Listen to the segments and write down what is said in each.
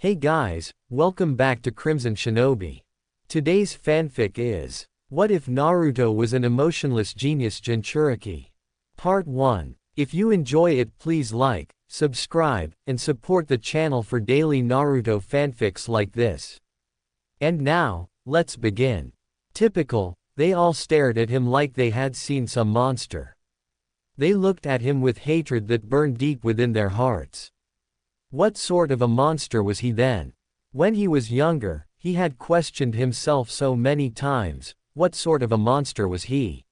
Hey guys, welcome back to Crimson Shinobi. Today's fanfic is, What if Naruto was an emotionless genius Jinchuriki? Part 1. If you enjoy it, please like, subscribe, and support the channel for daily Naruto fanfics like this. And now, let's begin. Typical, they all stared at him like they had seen some monster. They looked at him with hatred that burned deep within their hearts. What sort of a monster was he then? When he was younger, he had questioned himself so many times, what sort of a monster was he?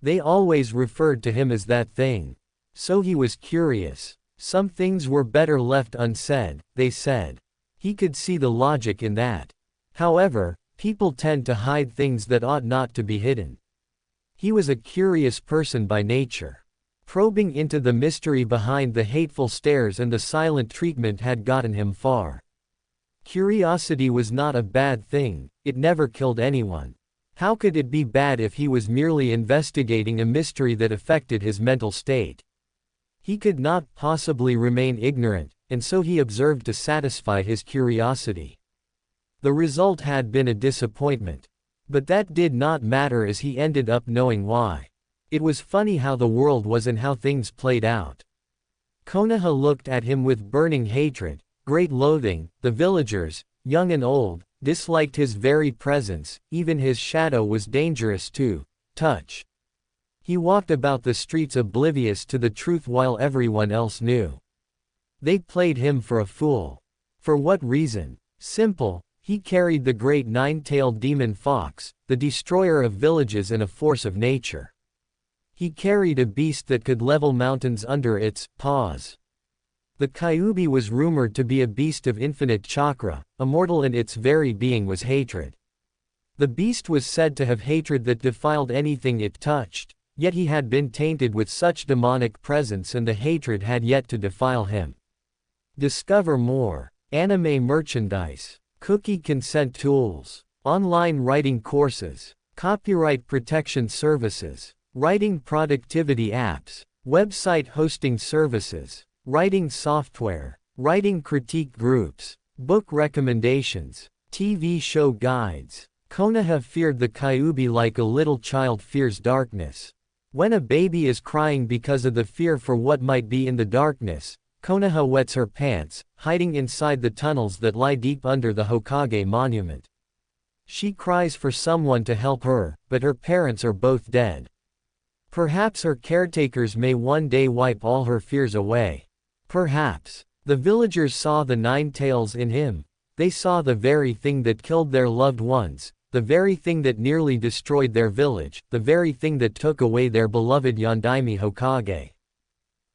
They always referred to him as that thing. So he was curious. Some things were better left unsaid, they said. He could see the logic in that. However, people tend to hide things that ought not to be hidden. He was a curious person by nature. Probing into the mystery behind the hateful stares and the silent treatment had gotten him far. Curiosity was not a bad thing, it never killed anyone. How could it be bad if he was merely investigating a mystery that affected his mental state? He could not possibly remain ignorant, and so he observed to satisfy his curiosity. The result had been a disappointment. But that did not matter as he ended up knowing why. It was funny how the world was and how things played out. Konoha looked at him with burning hatred, great loathing. The villagers, young and old, disliked his very presence, even his shadow was dangerous to touch. He walked about the streets oblivious to the truth while everyone else knew. They played him for a fool. For what reason? Simple, he carried the great nine-tailed demon fox, the destroyer of villages and a force of nature. He carried a beast that could level mountains under its paws. The Kyuubi was rumored to be a beast of infinite chakra, immortal, and its very being was hatred. The beast was said to have hatred that defiled anything it touched, yet he had been tainted with such demonic presence and the hatred had yet to defile him. Discover more. Anime merchandise. Cookie consent tools. Online writing courses. Copyright protection services. Writing productivity apps, website hosting services, writing software, writing critique groups, book recommendations, TV show guides. Konoha feared the Kyuubi like a little child fears darkness. When a baby is crying because of the fear for what might be in the darkness, Konoha wets her pants, hiding inside the tunnels that lie deep under the Hokage monument. She cries for someone to help her, but her parents are both dead. Perhaps her caretakers may one day wipe all her fears away. Perhaps. The villagers saw the nine tails in him. They saw the very thing that killed their loved ones, the very thing that nearly destroyed their village, the very thing that took away their beloved Yondaime Hokage.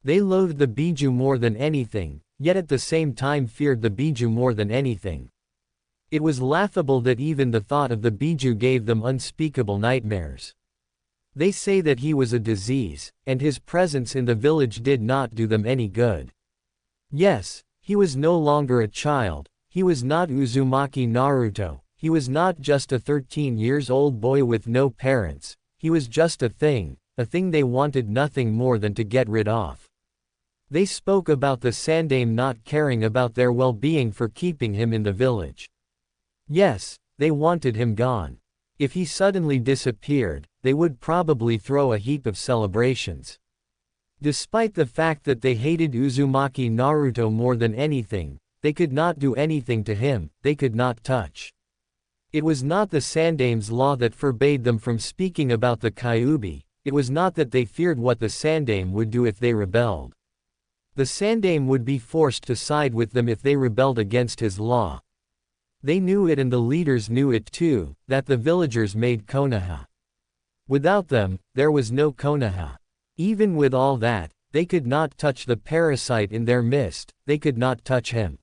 They loathed the Biju more than anything, yet at the same time feared the Biju more than anything. It was laughable that even the thought of the Biju gave them unspeakable nightmares. They say that he was a disease, and his presence in the village did not do them any good. Yes, he was no longer a child, he was not Uzumaki Naruto, he was not just a 13-years-old boy with no parents, he was just a thing they wanted nothing more than to get rid of. They spoke about the Sandaime not caring about their well-being for keeping him in the village. Yes, they wanted him gone. If he suddenly disappeared, they would probably throw a heap of celebrations. Despite the fact that they hated Uzumaki Naruto more than anything, they could not do anything to him, they could not touch. It was not the Sandaime's law that forbade them from speaking about the Kyuubi, it was not that they feared what the Sandaime would do if they rebelled. The Sandaime would be forced to side with them if they rebelled against his law. They knew it and the leaders knew it too, that the villagers made Konoha. Without them, there was no Konoha. Even with all that, they could not touch the parasite in their midst, they could not touch him.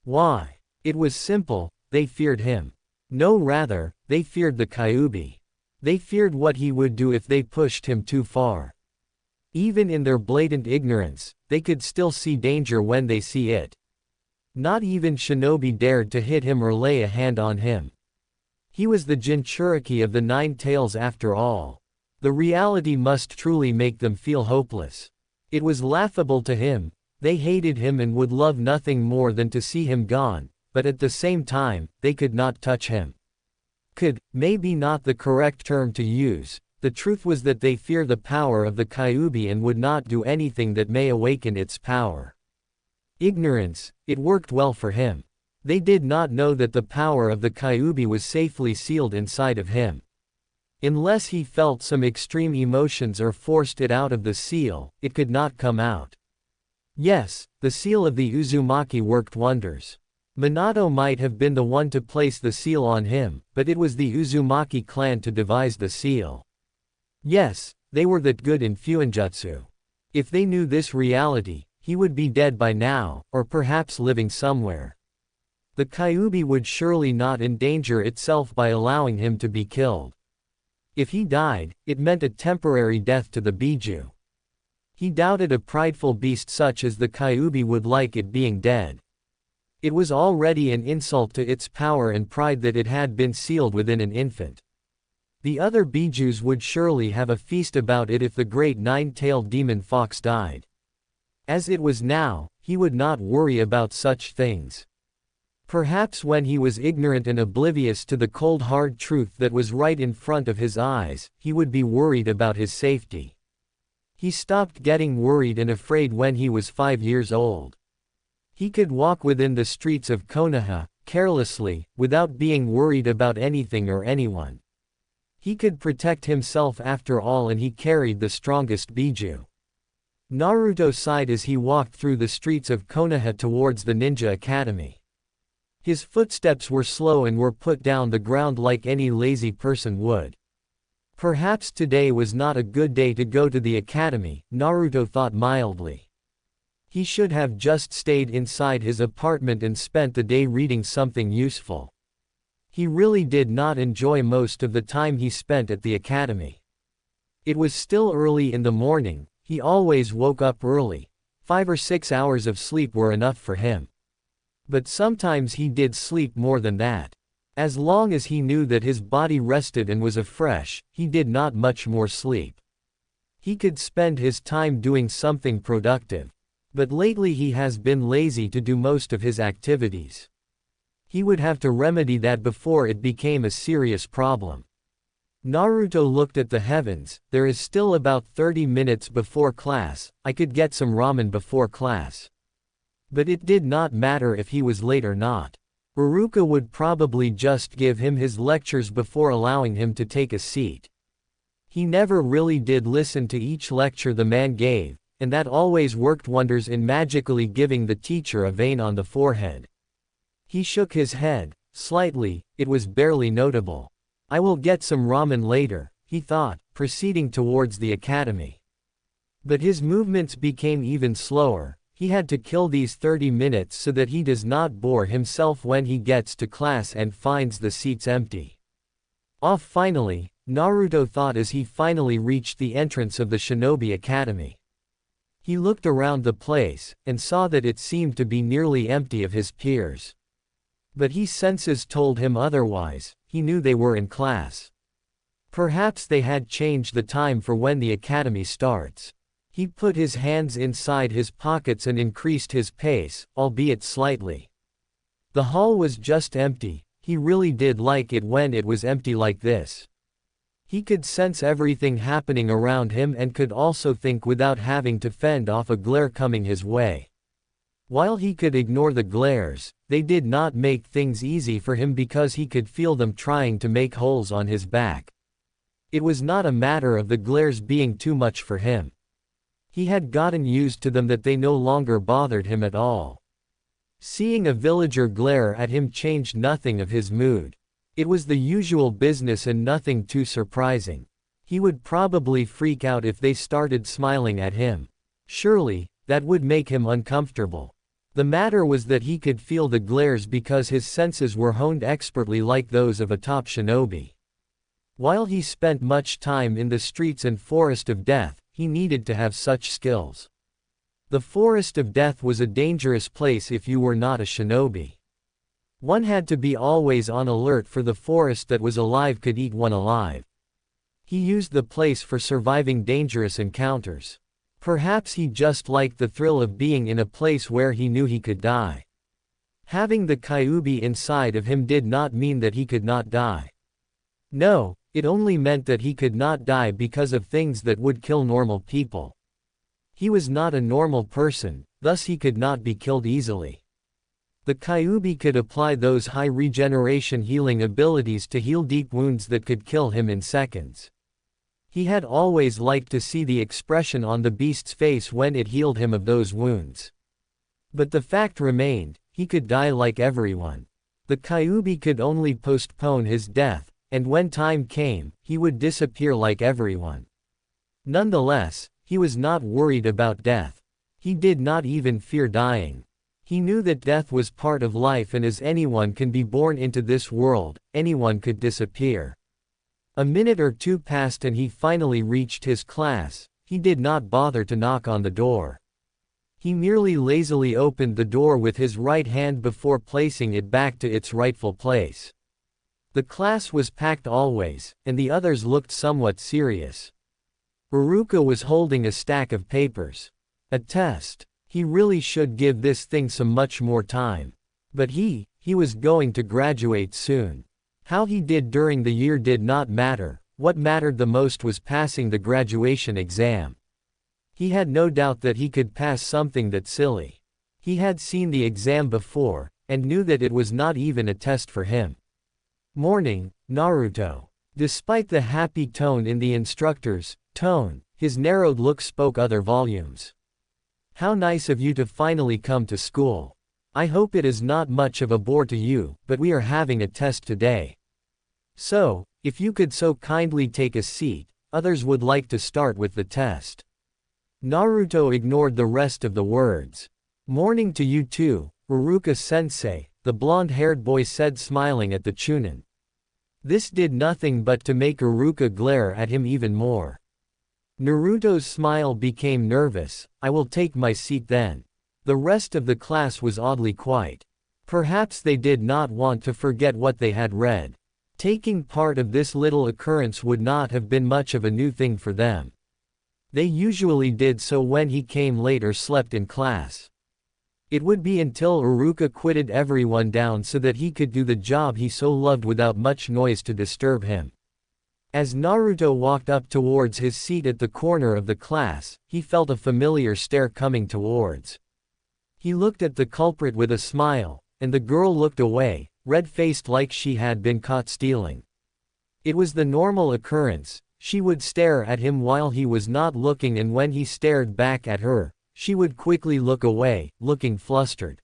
Why? It was simple, they feared him. No, rather, they feared the Kyuubi. They feared what he would do if they pushed him too far. Even in their blatant ignorance, they could still see danger when they see it. Not even Shinobi dared to hit him or lay a hand on him. He was the Jinchuriki of the Nine Tails after all. The reality must truly make them feel hopeless. It was laughable to him, They hated him and would love nothing more than to see him gone, but at the same time, they could not touch him. Maybe not the correct term to use. The truth was that they fear the power of the Kyuubi and would not do anything that may awaken its power. Ignorance, it worked well for him. They did not know that the power of the Kyuubi was safely sealed inside of him. Unless he felt some extreme emotions or forced it out of the seal, it could not come out. Yes, the seal of the Uzumaki worked wonders. Minato might have been the one to place the seal on him, but it was the Uzumaki clan to devise the seal. Yes, they were that good in Fuinjutsu. If they knew this reality, he would be dead by now, or perhaps living somewhere. The Kyuubi would surely not endanger itself by allowing him to be killed. If he died, it meant a temporary death to the Biju. He doubted a prideful beast such as the Kyuubi would like it being dead. It was already an insult to its power and pride that it had been sealed within an infant. The other Bijus would surely have a feast about it if the great nine-tailed demon fox died. As it was now, he would not worry about such things. Perhaps when he was ignorant and oblivious to the cold hard truth that was right in front of his eyes, he would be worried about his safety. He stopped getting worried and afraid when he was 5 years old. He could walk within the streets of Konoha, carelessly, without being worried about anything or anyone. He could protect himself after all, and he carried the strongest Biju. Naruto sighed as he walked through the streets of Konoha towards the ninja academy. His footsteps were slow and were put down the ground like any lazy person would. Perhaps today was not a good day to go to the academy, Naruto thought mildly. He should have just stayed inside his apartment and spent the day reading something useful. He really did not enjoy most of the time he spent at the academy. It was still early in the morning. He always woke up early. 5 or 6 hours of sleep were enough for him. But sometimes he did sleep more than that. As long as he knew that his body rested and was afresh, he did not much more sleep. He could spend his time doing something productive. But lately he has been lazy to do most of his activities. He would have to remedy that before it became a serious problem. Naruto looked at the heavens. There is still about 30 minutes before class. I could get some ramen before class. But it did not matter if he was late or not. Iruka would probably just give him his lectures before allowing him to take a seat. He never really did listen to each lecture the man gave, and that always worked wonders in magically giving the teacher a vein on the forehead. He shook his head, slightly, it was barely notable. I will get some ramen later, he thought, proceeding towards the academy. But his movements became even slower. He had to kill these 30 minutes so that he does not bore himself when he gets to class and finds the seats empty. Off finally, Naruto thought as he finally reached the entrance of the Shinobi Academy. He looked around the place, and saw that it seemed to be nearly empty of his peers. But his senses told him otherwise. He knew they were in class. Perhaps they had changed the time for when the academy starts. He put his hands inside his pockets and increased his pace, albeit slightly. The hall was just empty. He really did like it when it was empty like this. He could sense everything happening around him and could also think without having to fend off a glare coming his way. While he could ignore the glares, they did not make things easy for him because he could feel them trying to make holes on his back. It was not a matter of the glares being too much for him. He had gotten used to them that they no longer bothered him at all. Seeing a villager glare at him changed nothing of his mood. It was the usual business and nothing too surprising. He would probably freak out if they started smiling at him. Surely, that would make him uncomfortable. The matter was that he could feel the glares because his senses were honed expertly like those of a top shinobi. While he spent much time in the streets and forest of death, he needed to have such skills. The forest of death was a dangerous place if you were not a shinobi. One had to be always on alert for the forest that was alive could eat one alive. He used the place for surviving dangerous encounters. Perhaps he just liked the thrill of being in a place where he knew he could die. Having the Kyuubi inside of him did not mean that he could not die. No, it only meant that he could not die because of things that would kill normal people. He was not a normal person, thus he could not be killed easily. The Kyuubi could apply those high regeneration healing abilities to heal deep wounds that could kill him in seconds. He had always liked to see the expression on the beast's face when it healed him of those wounds. But the fact remained, he could die like everyone. The Kyuubi could only postpone his death, and when time came, he would disappear like everyone. Nonetheless, he was not worried about death. He did not even fear dying. He knew that death was part of life, and as anyone can be born into this world, anyone could disappear. A minute or two passed and he finally reached his class. He did not bother to knock on the door. He merely lazily opened the door with his right hand before placing it back to its rightful place. The class was packed always, and the others looked somewhat serious. Uruka was holding a stack of papers. A test. He really should give this thing some much more time. But he was going to graduate soon. How he did during the year did not matter. What mattered the most was passing the graduation exam. He had no doubt that he could pass something that silly. He had seen the exam before, and knew that it was not even a test for him. Morning, Naruto. Despite the happy tone in the instructor's tone, his narrowed look spoke other volumes. How nice of you to finally come to school. I hope it is not much of a bore to you, but we are having a test today. So, if you could so kindly take a seat, others would like to start with the test. Naruto ignored the rest of the words. Morning to you too, Uruka-sensei, the blonde-haired boy said, smiling at the Chunin. This did nothing but to make Uruka glare at him even more. Naruto's smile became nervous. I will take my seat then. The rest of the class was oddly quiet. Perhaps they did not want to forget what they had read. Taking part of this little occurrence would not have been much of a new thing for them. They usually did so when he came late or slept in class. It would be until Uruka quieted everyone down so that he could do the job he so loved without much noise to disturb him. As Naruto walked up towards his seat at the corner of the class, he felt a familiar stare coming towards. He looked at the culprit with a smile, and the girl looked away, red-faced like she had been caught stealing. It was the normal occurrence. She would stare at him while he was not looking, and when he stared back at her, she would quickly look away, looking flustered.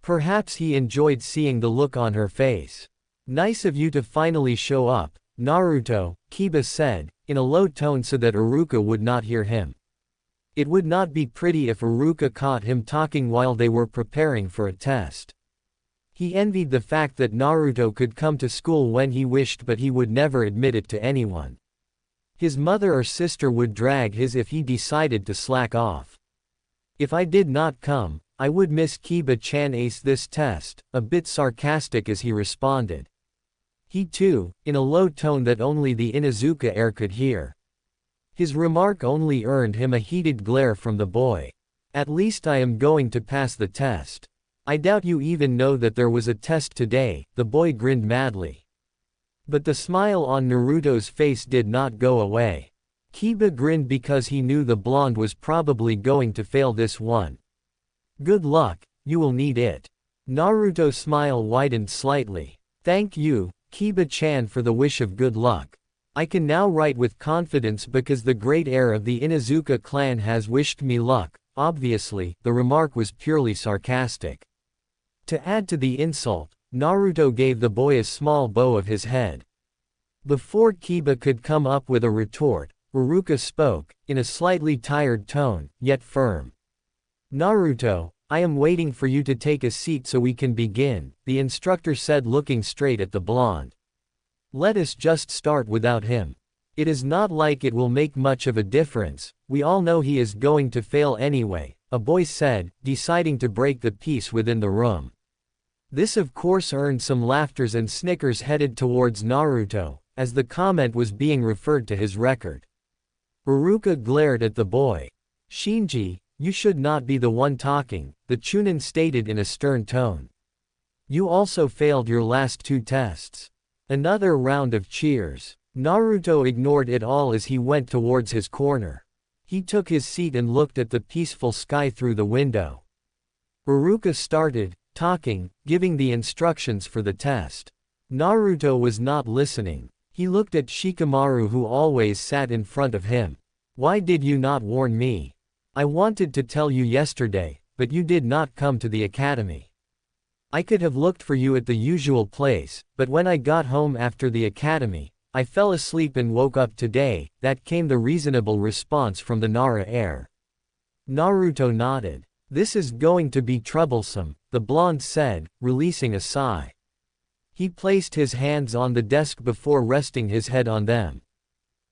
Perhaps he enjoyed seeing the look on her face. Nice of you to finally show up, Naruto, Kiba said, in a low tone so that Uruka would not hear him. It would not be pretty if Uruka caught him talking while they were preparing for a test. He envied the fact that Naruto could come to school when he wished, but he would never admit it to anyone. His mother or sister would drag his if he decided to slack off. If I did not come, I would miss Kiba-chan ace this test, a bit sarcastic as he responded. He too, in a low tone that only the Inuzuka heir could hear. His remark only earned him a heated glare from the boy. At least I am going to pass the test. I doubt you even know that there was a test today, the boy grinned madly. But the smile on Naruto's face did not go away. Kiba grinned because he knew the blonde was probably going to fail this one. Good luck, you will need it. Naruto's smile widened slightly. Thank you, Kiba-chan, for the wish of good luck. I can now write with confidence because the great heir of the Inuzuka clan has wished me luck. Obviously, the remark was purely sarcastic. To add to the insult, Naruto gave the boy a small bow of his head. Before Kiba could come up with a retort, Uruka spoke, in a slightly tired tone, yet firm. Naruto, I am waiting for you to take a seat so we can begin, the instructor said, looking straight at the blonde. Let us just start without him. It is not like it will make much of a difference, we all know he is going to fail anyway, a boy said, deciding to break the peace within the room. This of course earned some laughters and snickers headed towards Naruto, as the comment was being referred to his record. Uruka glared at the boy. Shinji, you should not be the one talking, the Chunin stated in a stern tone. You also failed your last 2 tests. Another round of cheers. Naruto ignored it all as he went towards his corner. He took his seat and looked at the peaceful sky through the window. Iruka started talking, giving the instructions for the test. Naruto was not listening. He looked at Shikamaru, who always sat in front of him. Why did you not warn me? I wanted to tell you yesterday, but you did not come to the academy. I could have looked for you at the usual place, but when I got home after the academy, I fell asleep and woke up today. That came the reasonable response from the Nara heir. Naruto nodded. This is going to be troublesome, the blonde said, releasing a sigh. He placed his hands on the desk before resting his head on them.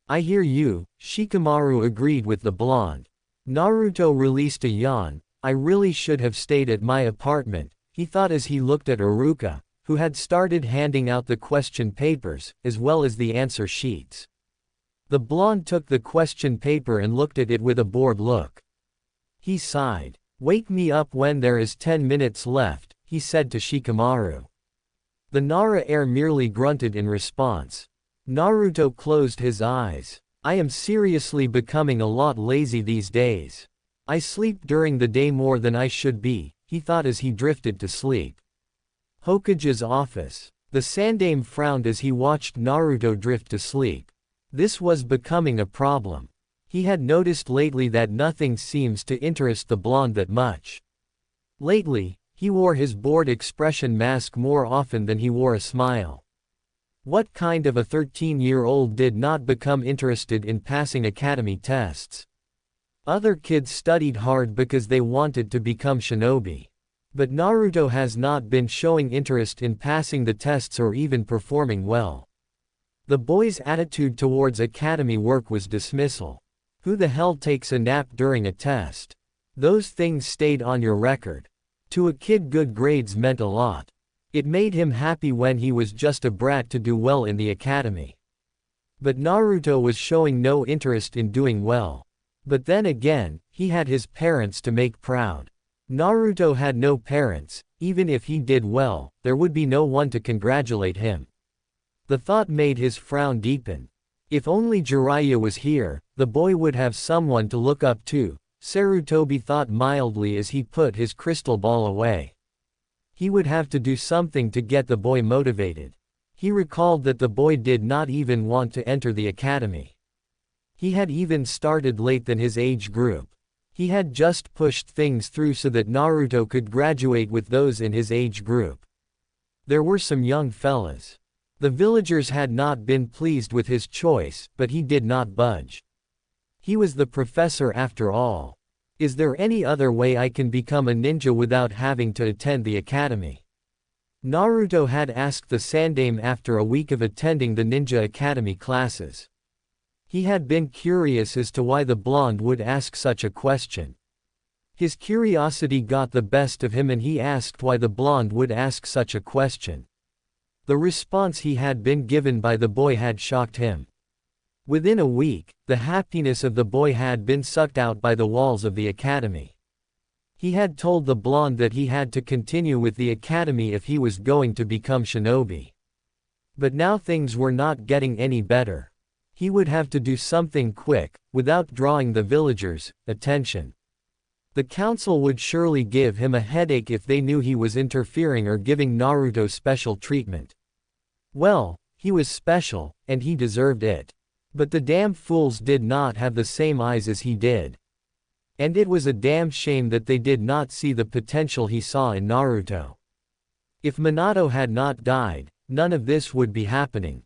I hear you, Shikamaru agreed with the blonde. Naruto released a yawn. I really should have stayed at my apartment, he thought as he looked at Iruka, who had started handing out the question papers, as well as the answer sheets. The blonde took the question paper and looked at it with a bored look. He sighed. Wake me up when there is 10 minutes left, he said to Shikamaru. The Nara heir merely grunted in response. Naruto closed his eyes. I am seriously becoming a lot lazy these days. I sleep during the day more than I should be, he thought as he drifted to sleep. Hokage's office. The Sandaime frowned as he watched Naruto drift to sleep. This was becoming a problem. He had noticed lately that nothing seems to interest the blonde that much. Lately, he wore his bored expression mask more often than he wore a smile. What kind of a 13-year-old did not become interested in passing academy tests? Other kids studied hard because they wanted to become shinobi. But Naruto has not been showing interest in passing the tests or even performing well. The boy's attitude towards academy work was dismissal. Who the hell takes a nap during a test? Those things stayed on your record. To a kid, good grades meant a lot. It made him happy when he was just a brat to do well in the academy. But Naruto was showing no interest in doing well. But then again, he had his parents to make proud. Naruto had no parents. Even if he did well, there would be no one to congratulate him. The thought made his frown deepen. If only Jiraiya was here, the boy would have someone to look up to, Sarutobi thought mildly as he put his crystal ball away. He would have to do something to get the boy motivated. He recalled that the boy did not even want to enter the academy. He had even started late than his age group. He had just pushed things through so that Naruto could graduate with those in his age group. There were some young fellas. The villagers had not been pleased with his choice, but he did not budge. He was the professor after all. Is there any other way I can become a ninja without having to attend the academy? Naruto had asked the Sandaime after a week of attending the Ninja Academy classes. He had been curious as to why the blonde would ask such a question. His curiosity got the best of him and he asked why the blonde would ask such a question. The response he had been given by the boy had shocked him. Within a week, the happiness of the boy had been sucked out by the walls of the academy. He had told the blonde that he had to continue with the academy if he was going to become shinobi. But now things were not getting any better. He would have to do something quick, without drawing the villagers' attention. The council would surely give him a headache if they knew he was interfering or giving Naruto special treatment. Well, he was special, and he deserved it. But the damn fools did not have the same eyes as he did. And it was a damn shame that they did not see the potential he saw in Naruto. If Minato had not died, none of this would be happening.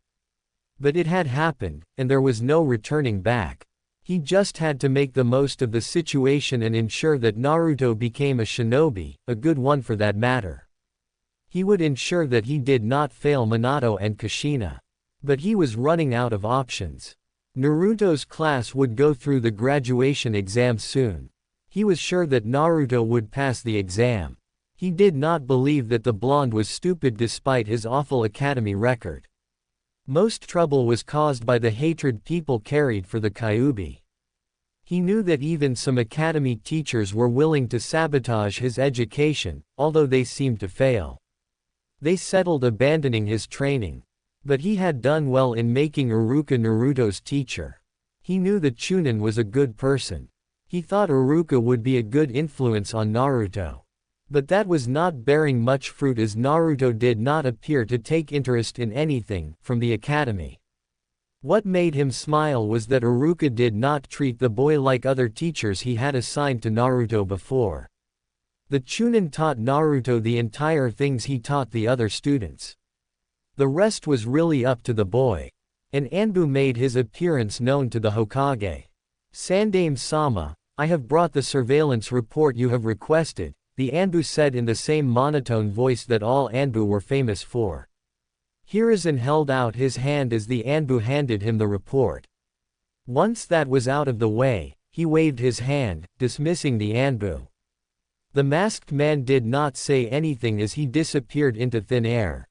But it had happened, and there was no returning back. He just had to make the most of the situation and ensure that Naruto became a shinobi, a good one for that matter. He would ensure that he did not fail Minato and Kushina. But he was running out of options. Naruto's class would go through the graduation exam soon. He was sure that Naruto would pass the exam. He did not believe that the blonde was stupid despite his awful academy record. Most trouble was caused by the hatred people carried for the Kyuubi. He knew that even some academy teachers were willing to sabotage his education, although they seemed to fail. They settled abandoning his training. But he had done well in making Iruka Naruto's teacher. He knew that Chunin was a good person. He thought Iruka would be a good influence on Naruto. But that was not bearing much fruit, as Naruto did not appear to take interest in anything from the academy. What made him smile was that Iruka did not treat the boy like other teachers he had assigned to Naruto before. The Chunin taught Naruto the entire things he taught the other students. The rest was really up to the boy. And Anbu made his appearance known to the Hokage. "Sandaime-sama, I have brought the surveillance report you have requested," the Anbu said in the same monotone voice that all Anbu were famous for. Hiruzen held out his hand as the Anbu handed him the report. Once that was out of the way, he waved his hand, dismissing the Anbu. The masked man did not say anything as he disappeared into thin air.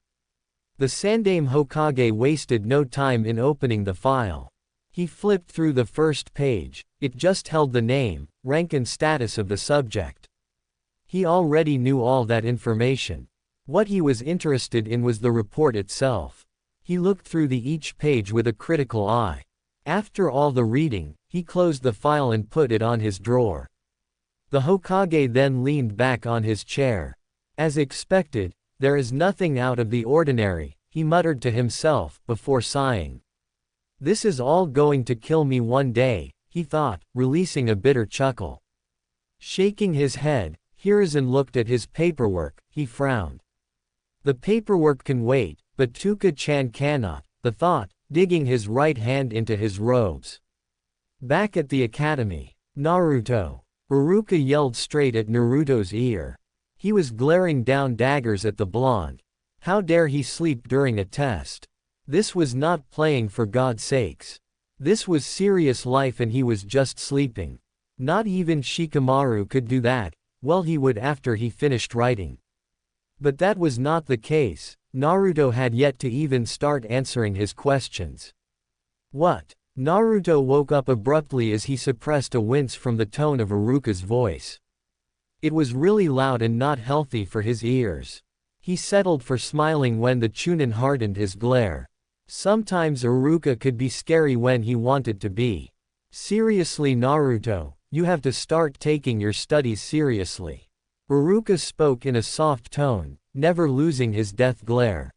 The Sandaime Hokage wasted no time in opening the file. He flipped through the first page. It just held the name, rank and status of the subject. He already knew all that information. What he was interested in was the report itself. He looked through each page with a critical eye. After all the reading, he closed the file and put it on his drawer. The Hokage then leaned back on his chair. As expected, "There is nothing out of the ordinary," he muttered to himself, before sighing. "This is all going to kill me one day," he thought, releasing a bitter chuckle. Shaking his head, Hiruzen looked at his paperwork. He frowned. "The paperwork can wait, but Tuka-chan cannot," the thought, digging his right hand into his robes. Back at the academy, Naruto. Iruka yelled straight at Naruto's ear. He was glaring down daggers at the blonde. How dare he sleep during a test? This was not playing, for God's sakes. This was serious life and he was just sleeping. Not even Shikamaru could do that. Well, he would after he finished writing. But that was not the case. Naruto had yet to even start answering his questions. "What?" Naruto woke up abruptly as he suppressed a wince from the tone of Iruka's voice. It was really loud and not healthy for his ears. He settled for smiling when the Chunin hardened his glare. Sometimes Iruka could be scary when he wanted to be. "Seriously, Naruto, you have to start taking your studies seriously." Iruka spoke in a soft tone, never losing his death glare.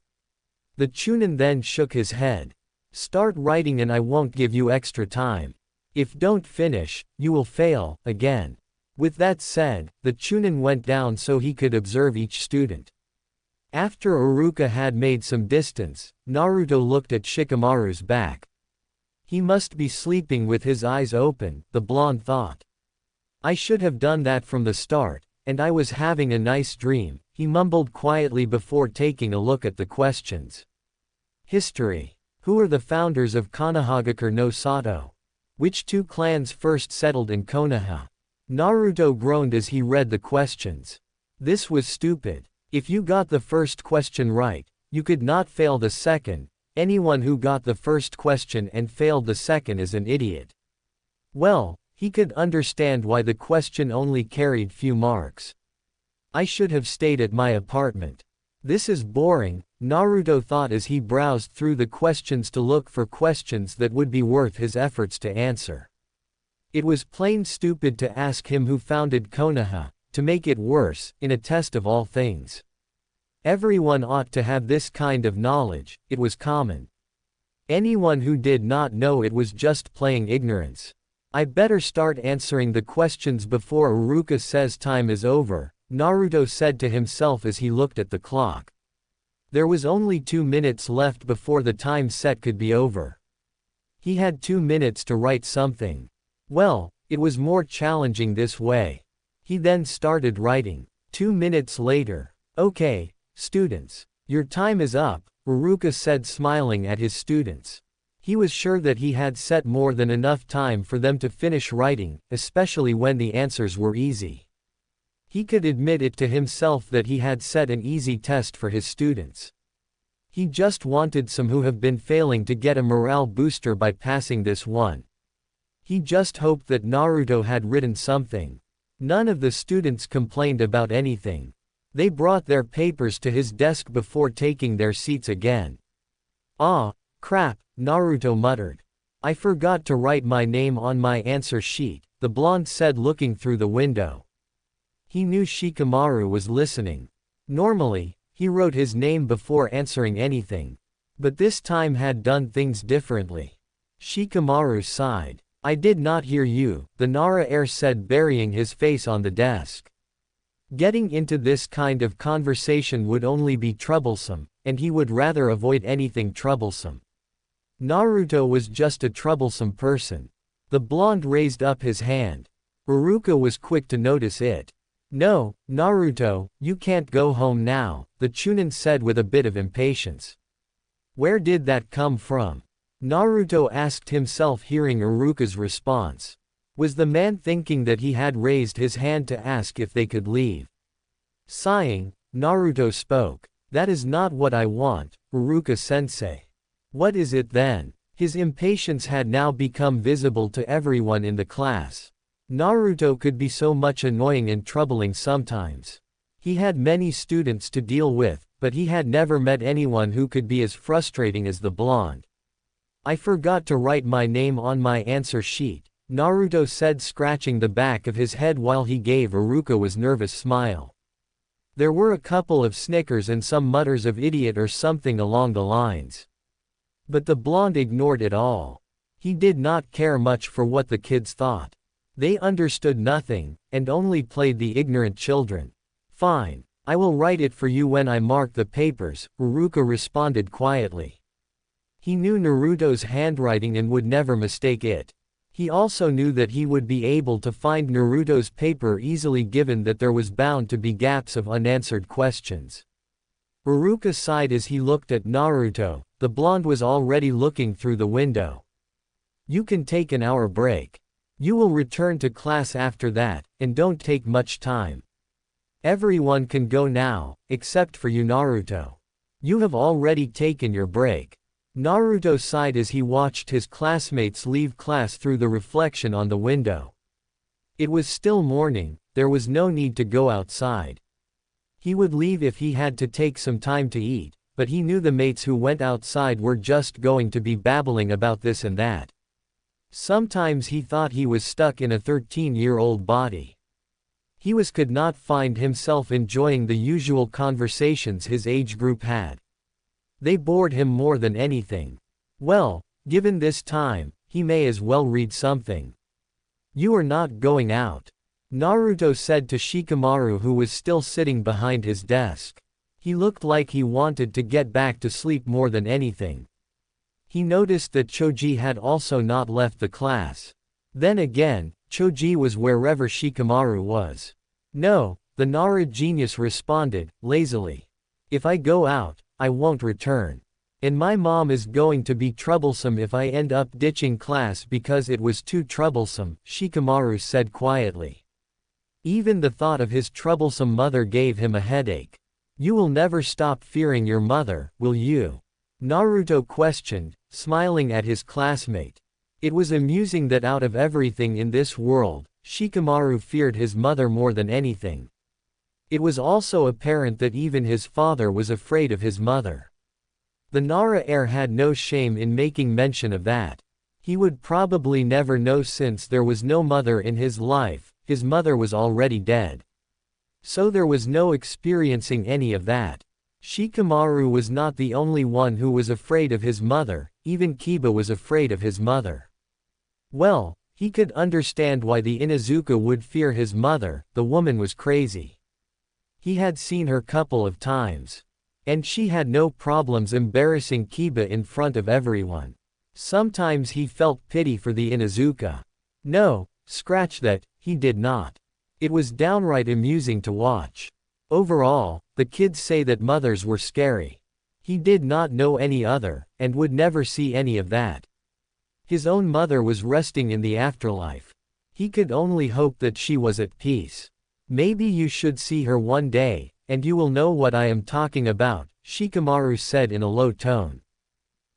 The Chunin then shook his head. "Start writing and I won't give you extra time. If don't finish, you will fail, again." With that said, the Chunin went down so he could observe each student. After Iruka had made some distance, Naruto looked at Shikamaru's back. He must be sleeping with his eyes open, the blonde thought. "I should have done that from the start, and I was having a nice dream," he mumbled quietly before taking a look at the questions. History. Who are the founders of Konohagakure no Sato? Which two clans first settled in Konoha? Naruto groaned as he read the questions. This was stupid. If you got the first question right, you could not fail the second. Anyone who got the first question and failed the second is an idiot. Well, he could understand why the question only carried few marks. "I should have stayed at my apartment. This is boring," Naruto thought as he browsed through the questions to look for questions that would be worth his efforts to answer. It was plain stupid to ask him who founded Konoha, to make it worse, in a test of all things. Everyone ought to have this kind of knowledge, it was common. Anyone who did not know it was just playing ignorance. "I better start answering the questions before Iruka says time is over," Naruto said to himself as he looked at the clock. There was only 2 minutes left before the time set could be over. He had 2 minutes to write something. Well, it was more challenging this way. He then started writing. 2 minutes later. "Okay, students. Your time is up," Iruka said, smiling at his students. He was sure that he had set more than enough time for them to finish writing, especially when the answers were easy. He could admit it to himself that he had set an easy test for his students. He just wanted some who have been failing to get a morale booster by passing this one. He just hoped that Naruto had written something. None of the students complained about anything. They brought their papers to his desk before taking their seats again. "Ah, crap," Naruto muttered. "I forgot to write my name on my answer sheet," the blonde said looking through the window. He knew Shikamaru was listening. Normally, he wrote his name before answering anything. But this time had done things differently. Shikamaru sighed. "I did not hear you," the Nara heir said, burying his face on the desk. Getting into this kind of conversation would only be troublesome, and he would rather avoid anything troublesome. Naruto was just a troublesome person. The blonde raised up his hand. Iruka was quick to notice it. "No, Naruto, you can't go home now," the Chunin said with a bit of impatience. "Where did that come from?" Naruto asked himself, hearing Iruka's response. Was the man thinking that he had raised his hand to ask if they could leave? Sighing, Naruto spoke. "That is not what I want, Iruka-sensei." "What is it then?" His impatience had now become visible to everyone in the class. Naruto could be so much annoying and troubling sometimes. He had many students to deal with, but he had never met anyone who could be as frustrating as the blonde. "I forgot to write my name on my answer sheet," Naruto said, scratching the back of his head while he gave Iruka a nervous smile. There were a couple of snickers and some mutters of idiot or something along the lines. But the blonde ignored it all. He did not care much for what the kids thought. They understood nothing, and only played the ignorant children. "Fine. I will write it for you when I mark the papers," Iruka responded quietly. He knew Naruto's handwriting and would never mistake it. He also knew that he would be able to find Naruto's paper easily, given that there was bound to be gaps of unanswered questions. Iruka sighed as he looked at Naruto. The blonde was already looking through the window. "You can take an hour break. You will return to class after that, and don't take much time. Everyone can go now, except for you, Naruto. You have already taken your break." Naruto sighed as he watched his classmates leave class through the reflection on the window. It was still morning, there was no need to go outside. He would leave if he had to take some time to eat, but he knew the mates who went outside were just going to be babbling about this and that. Sometimes he thought he was stuck in a 13-year-old body. He could not find himself enjoying the usual conversations his age group had. They bored him more than anything. Well, given this time, he may as well read something. "You are not going out," Naruto said to Shikamaru, who was still sitting behind his desk. He looked like he wanted to get back to sleep more than anything. He noticed that Choji had also not left the class. Then again, Choji was wherever Shikamaru was. "No," the Nara genius responded, lazily. "If I go out, I won't return. And my mom is going to be troublesome if I end up ditching class because it was too troublesome," Shikamaru said quietly. Even the thought of his troublesome mother gave him a headache. "You will never stop fearing your mother, will you?" Naruto questioned, smiling at his classmate. It was amusing that out of everything in this world, Shikamaru feared his mother more than anything. It was also apparent that even his father was afraid of his mother. The Nara heir had no shame in making mention of that. He would probably never know, since there was no mother in his life, his mother was already dead. So there was no experiencing any of that. Shikamaru was not the only one who was afraid of his mother, even Kiba was afraid of his mother. Well, he could understand why the Inuzuka would fear his mother. The woman was crazy. He had seen her couple of times. And she had no problems embarrassing Kiba in front of everyone. Sometimes he felt pity for the Inuzuka. No, scratch that, he did not. It was downright amusing to watch. Overall, the kids say that mothers were scary. He did not know any other, and would never see any of that. His own mother was resting in the afterlife. He could only hope that she was at peace. "Maybe you should see her one day, and you will know what I am talking about," Shikamaru said in a low tone.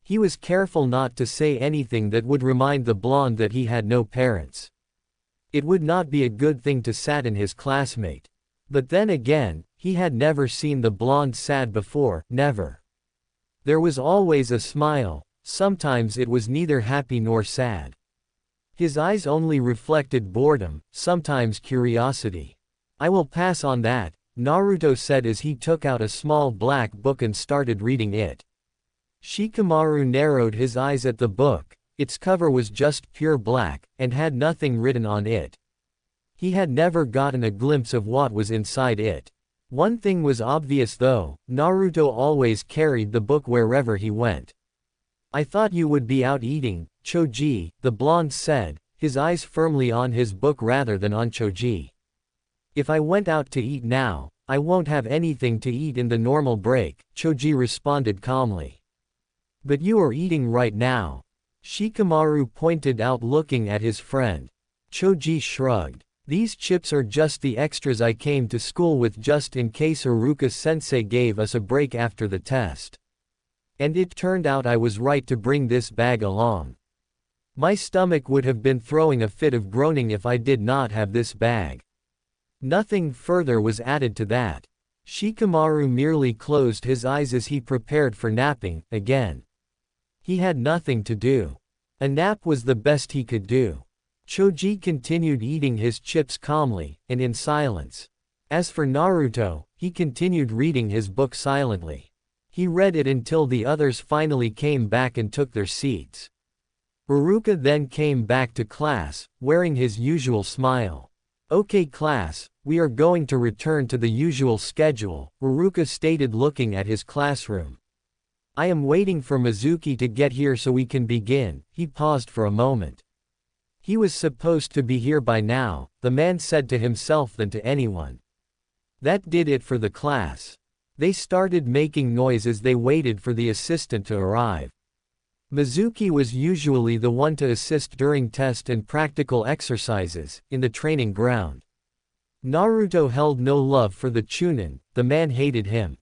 He was careful not to say anything that would remind the blonde that he had no parents. It would not be a good thing to sadden his classmate. But then again, he had never seen the blonde sad before, never. There was always a smile, sometimes it was neither happy nor sad. His eyes only reflected boredom, sometimes curiosity. I will pass on that, Naruto said as he took out a small black book and started reading it. Shikamaru narrowed his eyes at the book. Its cover was just pure black, and had nothing written on it. He had never gotten a glimpse of what was inside it. One thing was obvious though, Naruto always carried the book wherever he went. I thought you would be out eating, Choji, the blonde said, his eyes firmly on his book rather than on Choji. If I went out to eat now, I won't have anything to eat in the normal break, Choji responded calmly. But you are eating right now. Shikamaru pointed out looking at his friend. Choji shrugged. These chips are just the extras I came to school with just in case Iruka-sensei gave us a break after the test. And it turned out I was right to bring this bag along. My stomach would have been throwing a fit of groaning if I did not have this bag. Nothing further was added to that. Shikamaru merely closed his eyes as he prepared for napping, again. He had nothing to do. A nap was the best he could do. Choji continued eating his chips calmly, and in silence. As for Naruto, he continued reading his book silently. He read it until the others finally came back and took their seats. Iruka then came back to class, wearing his usual smile. Okay class, we are going to return to the usual schedule, Iruka stated looking at his classroom. I am waiting for Mizuki to get here so we can begin. He paused for a moment. He was supposed to be here by now, the man said to himself than to anyone. That did it for the class. They started making noise as they waited for the assistant to arrive. Mizuki was usually the one to assist during test and practical exercises, in the training ground. Naruto held no love for the Chunin, the man hated him.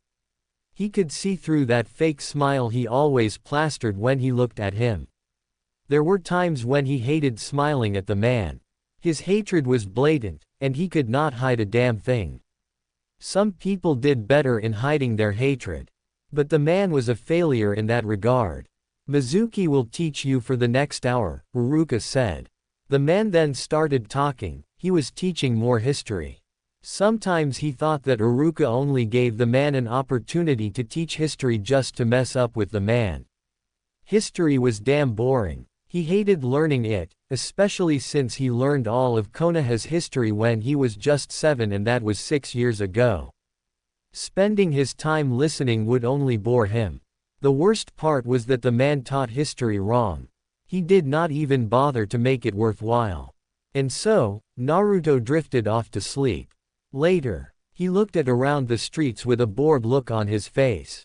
He could see through that fake smile he always plastered when he looked at him. There were times when he hated smiling at the man. His hatred was blatant, and he could not hide a damn thing. Some people did better in hiding their hatred. But the man was a failure in that regard. Mizuki will teach you for the next hour, Iruka said. The man then started talking. He was teaching more history. Sometimes he thought that Iruka only gave the man an opportunity to teach history just to mess up with the man. History was damn boring. He hated learning it, especially since he learned all of Konoha's history when he was just 7 and that was 6 years ago. Spending his time listening would only bore him. The worst part was that the man taught history wrong. He did not even bother to make it worthwhile. And so, Naruto drifted off to sleep. Later, he looked at around the streets with a bored look on his face.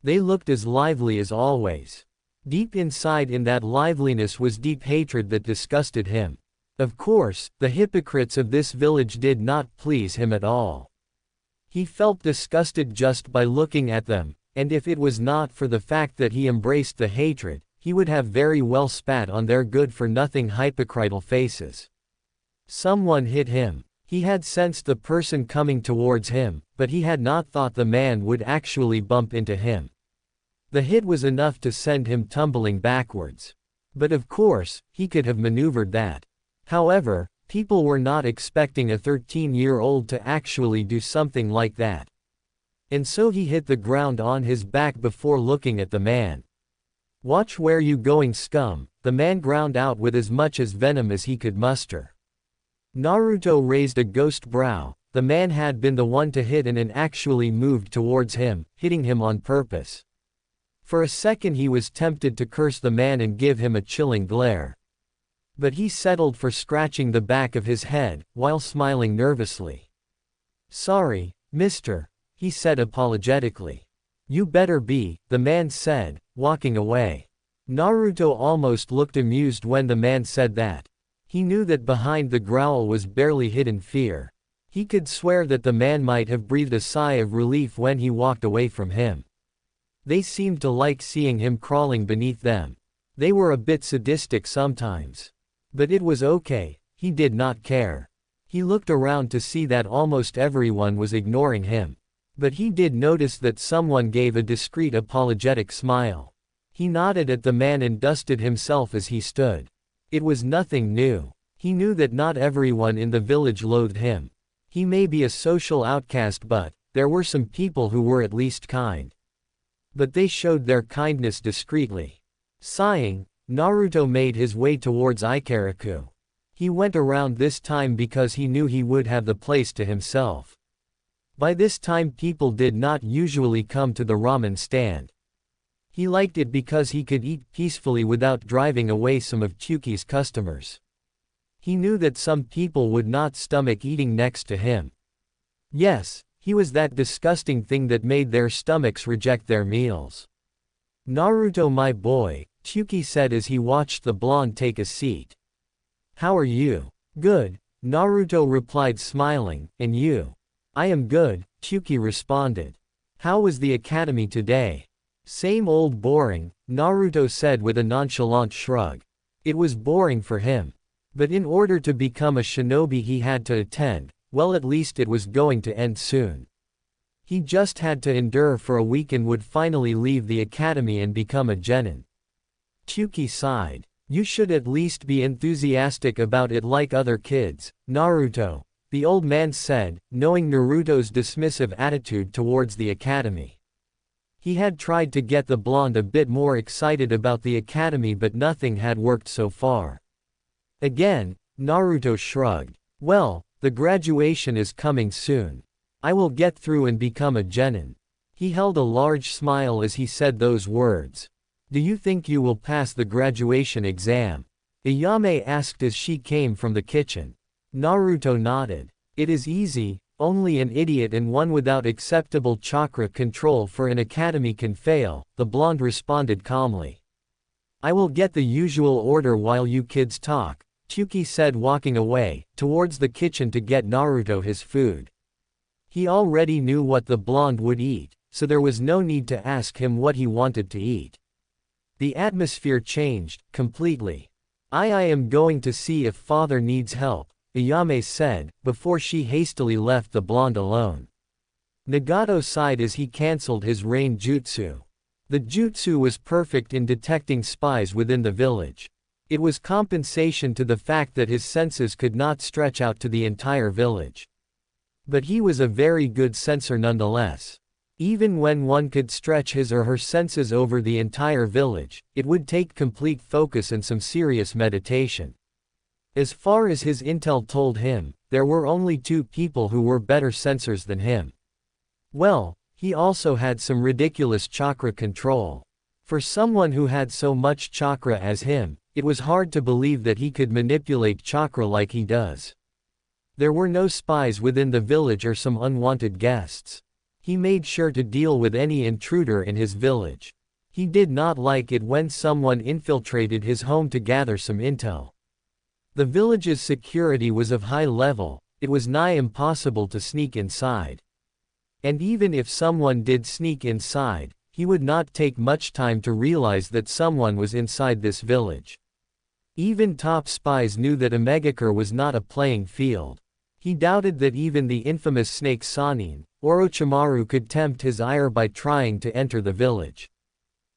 They looked as lively as always. Deep inside in that liveliness was deep hatred that disgusted him. Of course, the hypocrites of this village did not please him at all. He felt disgusted just by looking at them, and if it was not for the fact that he embraced the hatred, he would have very well spat on their good-for-nothing hypocritical faces. Someone hit him. He had sensed the person coming towards him, but he had not thought the man would actually bump into him. The hit was enough to send him tumbling backwards. But of course, he could have maneuvered that. However, people were not expecting a 13-year-old to actually do something like that. And so he hit the ground on his back before looking at the man. Watch where you going, scum, the man ground out with as much as venom as he could muster. Naruto raised a ghost brow. The man had been the one to hit and actually moved towards him, hitting him on purpose. For a second he was tempted to curse the man and give him a chilling glare. But he settled for scratching the back of his head, while smiling nervously. Sorry, mister, he said apologetically. You better be, the man said, walking away. Naruto almost looked amused when the man said that. He knew that behind the growl was barely hidden fear. He could swear that the man might have breathed a sigh of relief when he walked away from him. They seemed to like seeing him crawling beneath them. They were a bit sadistic sometimes. But it was okay, he did not care. He looked around to see that almost everyone was ignoring him. But he did notice that someone gave a discreet apologetic smile. He nodded at the man and dusted himself as he stood. It was nothing new. He knew that not everyone in the village loathed him. He may be a social outcast, but there were some people who were at least kind. But they showed their kindness discreetly. Sighing, Naruto made his way towards Ikaraku. He went around this time because he knew he would have the place to himself. By this time people did not usually come to the ramen stand. He liked it because he could eat peacefully without driving away some of Chuki's customers. He knew that some people would not stomach eating next to him. Yes, he was that disgusting thing that made their stomachs reject their meals. Naruto, my boy, Chuki said as he watched the blonde take a seat. How are you? Good, Naruto replied smiling, and you? I am good, Chuki responded. How was the academy today? Same old boring, Naruto said with a nonchalant shrug. It was boring for him. But in order to become a shinobi he had to attend, well at least it was going to end soon. He just had to endure for a week and would finally leave the academy and become a genin. Chuki sighed. You should at least be enthusiastic about it like other kids, Naruto, the old man said, knowing Naruto's dismissive attitude towards the academy. He had tried to get the blonde a bit more excited about the academy but nothing had worked so far. Again, Naruto shrugged. Well, the graduation is coming soon. I will get through and become a genin. He held a large smile as he said those words. Do you think you will pass the graduation exam? Ayame asked as she came from the kitchen. Naruto nodded. It is easy, only an idiot and one without acceptable chakra control for an academy can fail, the blonde responded calmly. I will get the usual order while you kids talk, Chuki said walking away, towards the kitchen to get Naruto his food. He already knew what the blonde would eat, so there was no need to ask him what he wanted to eat. The atmosphere changed, completely. I am going to see if father needs help, Ayame said, before she hastily left the blonde alone. Nagato sighed as he cancelled his rain jutsu. The jutsu was perfect in detecting spies within the village. It was compensation to the fact that his senses could not stretch out to the entire village. But he was a very good sensor nonetheless. Even when one could stretch his or her senses over the entire village, it would take complete focus and some serious meditation. As far as his intel told him, there were only 2 people who were better sensors than him. Well, he also had some ridiculous chakra control. For someone who had so much chakra as him, it was hard to believe that he could manipulate chakra like he does. There were no spies within the village or some unwanted guests. He made sure to deal with any intruder in his village. He did not like it when someone infiltrated his home to gather some intel. The village's security was of high level, it was nigh impossible to sneak inside. And even if someone did sneak inside, he would not take much time to realize that someone was inside this village. Even top spies knew that Omegakure was not a playing field. He doubted that even the infamous snake Sanin, Orochimaru could tempt his ire by trying to enter the village.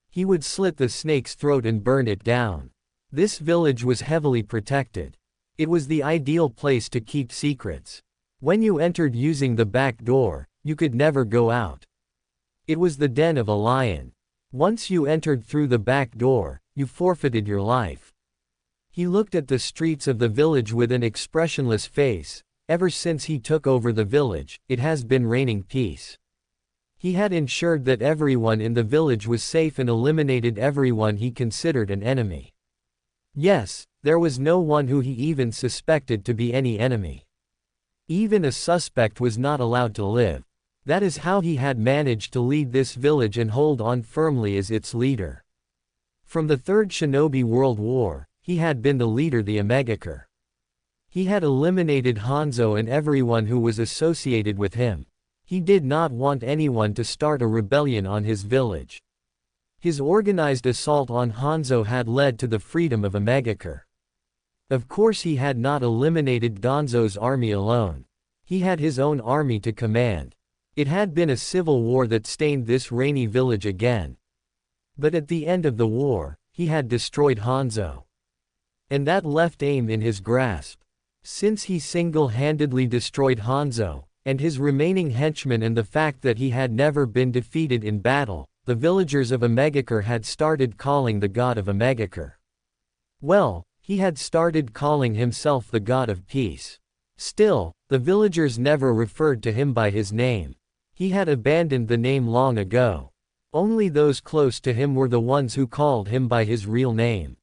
He would slit the snake's throat and burn it down. This village was heavily protected. It was the ideal place to keep secrets. When you entered using the back door, you could never go out. It was the den of a lion. Once you entered through the back door, you forfeited your life. He looked at the streets of the village with an expressionless face. Ever since he took over the village, it has been raining peace. He had ensured that everyone in the village was safe and eliminated everyone he considered an enemy. Yes, there was no one who he even suspected to be any enemy. Even a suspect was not allowed to live. That is how he had managed to lead this village and hold on firmly as its leader. From the Third Shinobi World War, he had been the leader, the Omegakure. He had eliminated Hanzo and everyone who was associated with him. He did not want anyone to start a rebellion on his village. His organized assault on Hanzo had led to the freedom of Omegakure. Of course he had not eliminated Gonzo's army alone. He had his own army to command. It had been a civil war that stained this rainy village again. But at the end of the war, he had destroyed Hanzo. And that left aim in his grasp. Since he single-handedly destroyed Hanzo, and his remaining henchmen, and the fact that he had never been defeated in battle, the villagers of Omegakure had started calling the god of Omegakure. Well, he had started calling himself the god of peace. Still, the villagers never referred to him by his name. He had abandoned the name long ago. Only those close to him were the ones who called him by his real name.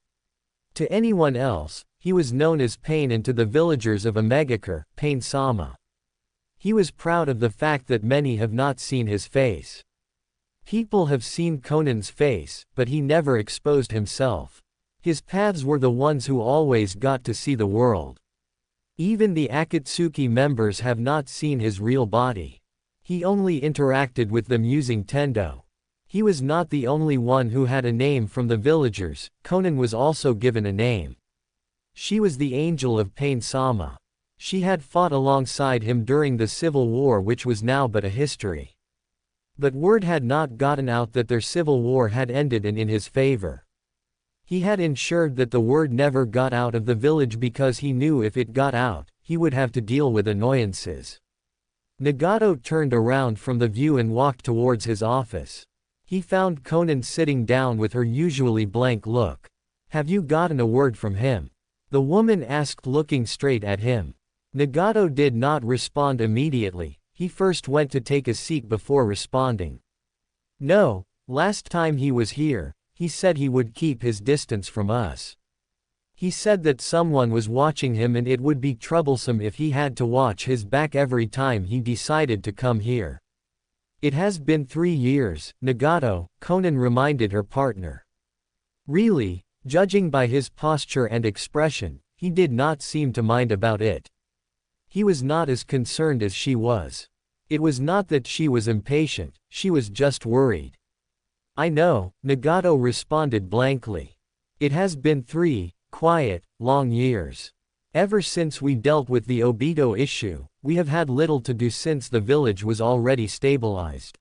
To anyone else, he was known as Pain, and to the villagers of Omegakure, Pain-sama. He was proud of the fact that many have not seen his face. People have seen Conan's face, but he never exposed himself. His paths were the ones who always got to see the world. Even the Akatsuki members have not seen his real body. He only interacted with them using Tendo. He was not the only one who had a name from the villagers. Conan was also given a name. She was the Angel of Pain-sama. She had fought alongside him during the Civil War, which was now but a history. But word had not gotten out that their civil war had ended and in his favor. He had ensured that the word never got out of the village because he knew if it got out, he would have to deal with annoyances. Nagato turned around from the view and walked towards his office. He found Conan sitting down with her usually blank look. "Have you gotten a word from him?" the woman asked, looking straight at him. Nagato did not respond immediately. He first went to take a seat before responding. "No, last time he was here, he said he would keep his distance from us. He said that someone was watching him and it would be troublesome if he had to watch his back every time he decided to come here." "It has been 3 years, Nagato," Conan reminded her partner. Really, judging by his posture and expression, he did not seem to mind about it. He was not as concerned as she was. It was not that she was impatient, she was just worried. "I know," Nagato responded blankly. "It has been 3 quiet, long years. Ever since we dealt with the Obito issue, we have had little to do since the village was already stabilized.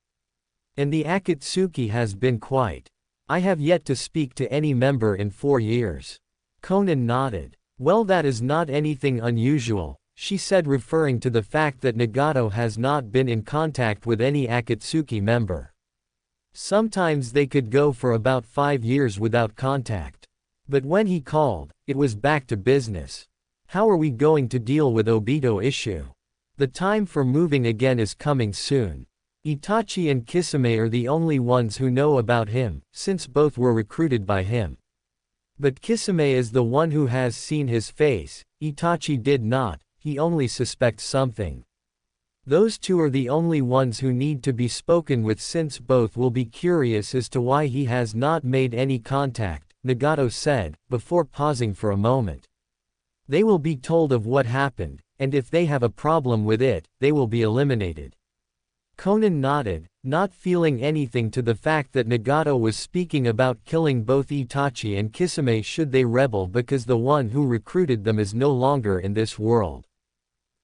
And the Akatsuki has been quiet. I have yet to speak to any member in 4 years." Conan nodded. "Well, that is not anything unusual," she said, referring to the fact that Nagato has not been in contact with any Akatsuki member. Sometimes they could go for about 5 years without contact. But when he called, it was back to business. "How are we going to deal with Obito issue? The time for moving again is coming soon. Itachi and Kisame are the only ones who know about him, since both were recruited by him. But Kisame is the one who has seen his face, Itachi did not, he only suspects something. Those two are the only ones who need to be spoken with since both will be curious as to why he has not made any contact," Nagato said, before pausing for a moment. "They will be told of what happened, and if they have a problem with it, they will be eliminated." Conan nodded, not feeling anything to the fact that Nagato was speaking about killing both Itachi and Kisame should they rebel because the one who recruited them is no longer in this world.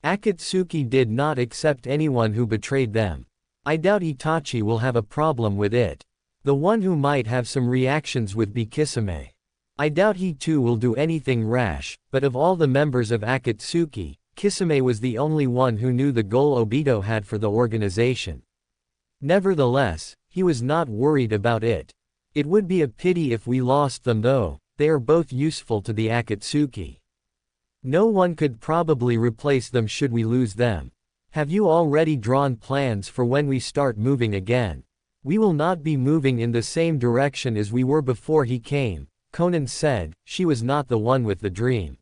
Akatsuki did not accept anyone who betrayed them. I doubt Itachi will have a problem with it. The one who might have some reactions would be Kisame. I doubt he too will do anything rash, but of all the members of Akatsuki, Kisame was the only one who knew the goal Obito had for the organization. Nevertheless, he was not worried about it. "It would be a pity if we lost them though, they are both useful to the Akatsuki. No one could probably replace them should we lose them. Have you already drawn plans for when we start moving again?" "We will not be moving in the same direction as we were before he came," Conan said. She was not the one with the dream.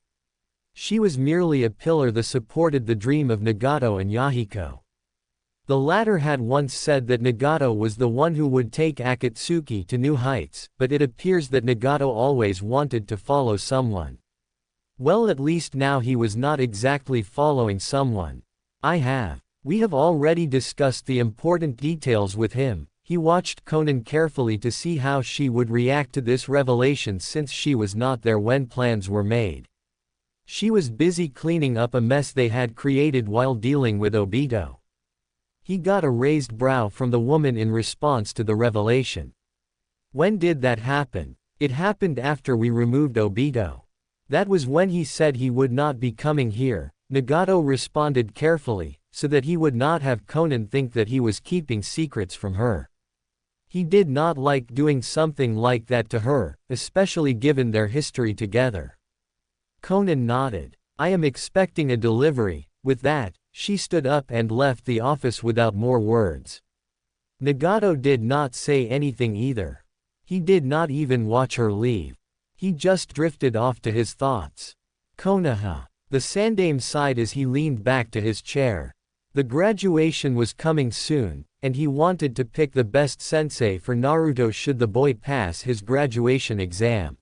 She was merely a pillar that supported the dream of Nagato and Yahiko. The latter had once said that Nagato was the one who would take Akatsuki to new heights, but it appears that Nagato always wanted to follow someone. Well, at least now he was not exactly following someone. We have already discussed the important details with him," He watched Conan carefully to see how she would react to this revelation since she was not there when plans were made. She was busy cleaning up a mess they had created while dealing with Obito. He got a raised brow from the woman in response to the revelation. When did that happen? It happened after we removed Obito. That was when he said he would not be coming here, Nagato responded carefully, so that he would not have Conan think that he was keeping secrets from her. He did not like doing something like that to her, especially given their history together. Conan nodded. I am expecting a delivery. With that, she stood up and left the office without more words. Nagato did not say anything either. He did not even watch her leave. He just drifted off to his thoughts. Konoha. The Sandaime sighed as he leaned back to his chair. The graduation was coming soon, and he wanted to pick the best sensei for Naruto should the boy pass his graduation exam.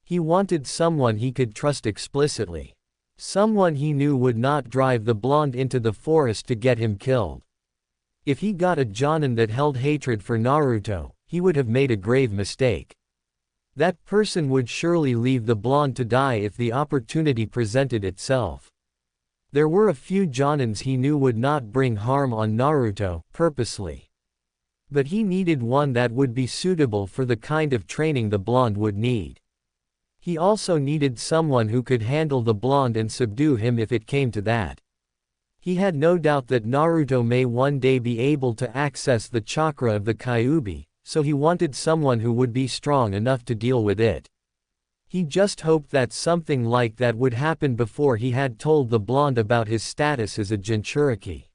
He wanted someone he could trust explicitly. Someone he knew would not drive the blonde into the forest to get him killed. If he got a Jonin that held hatred for Naruto, he would have made a grave mistake. That person would surely leave the blonde to die if the opportunity presented itself. There were a few Jonins he knew would not bring harm on Naruto, purposely. But he needed one that would be suitable for the kind of training the blonde would need. He also needed someone who could handle the blonde and subdue him if it came to that. He had no doubt that Naruto may one day be able to access the chakra of the Kyuubi, so he wanted someone who would be strong enough to deal with it. He just hoped that something like that would happen before he had told the blonde about his status as a Jinchuriki.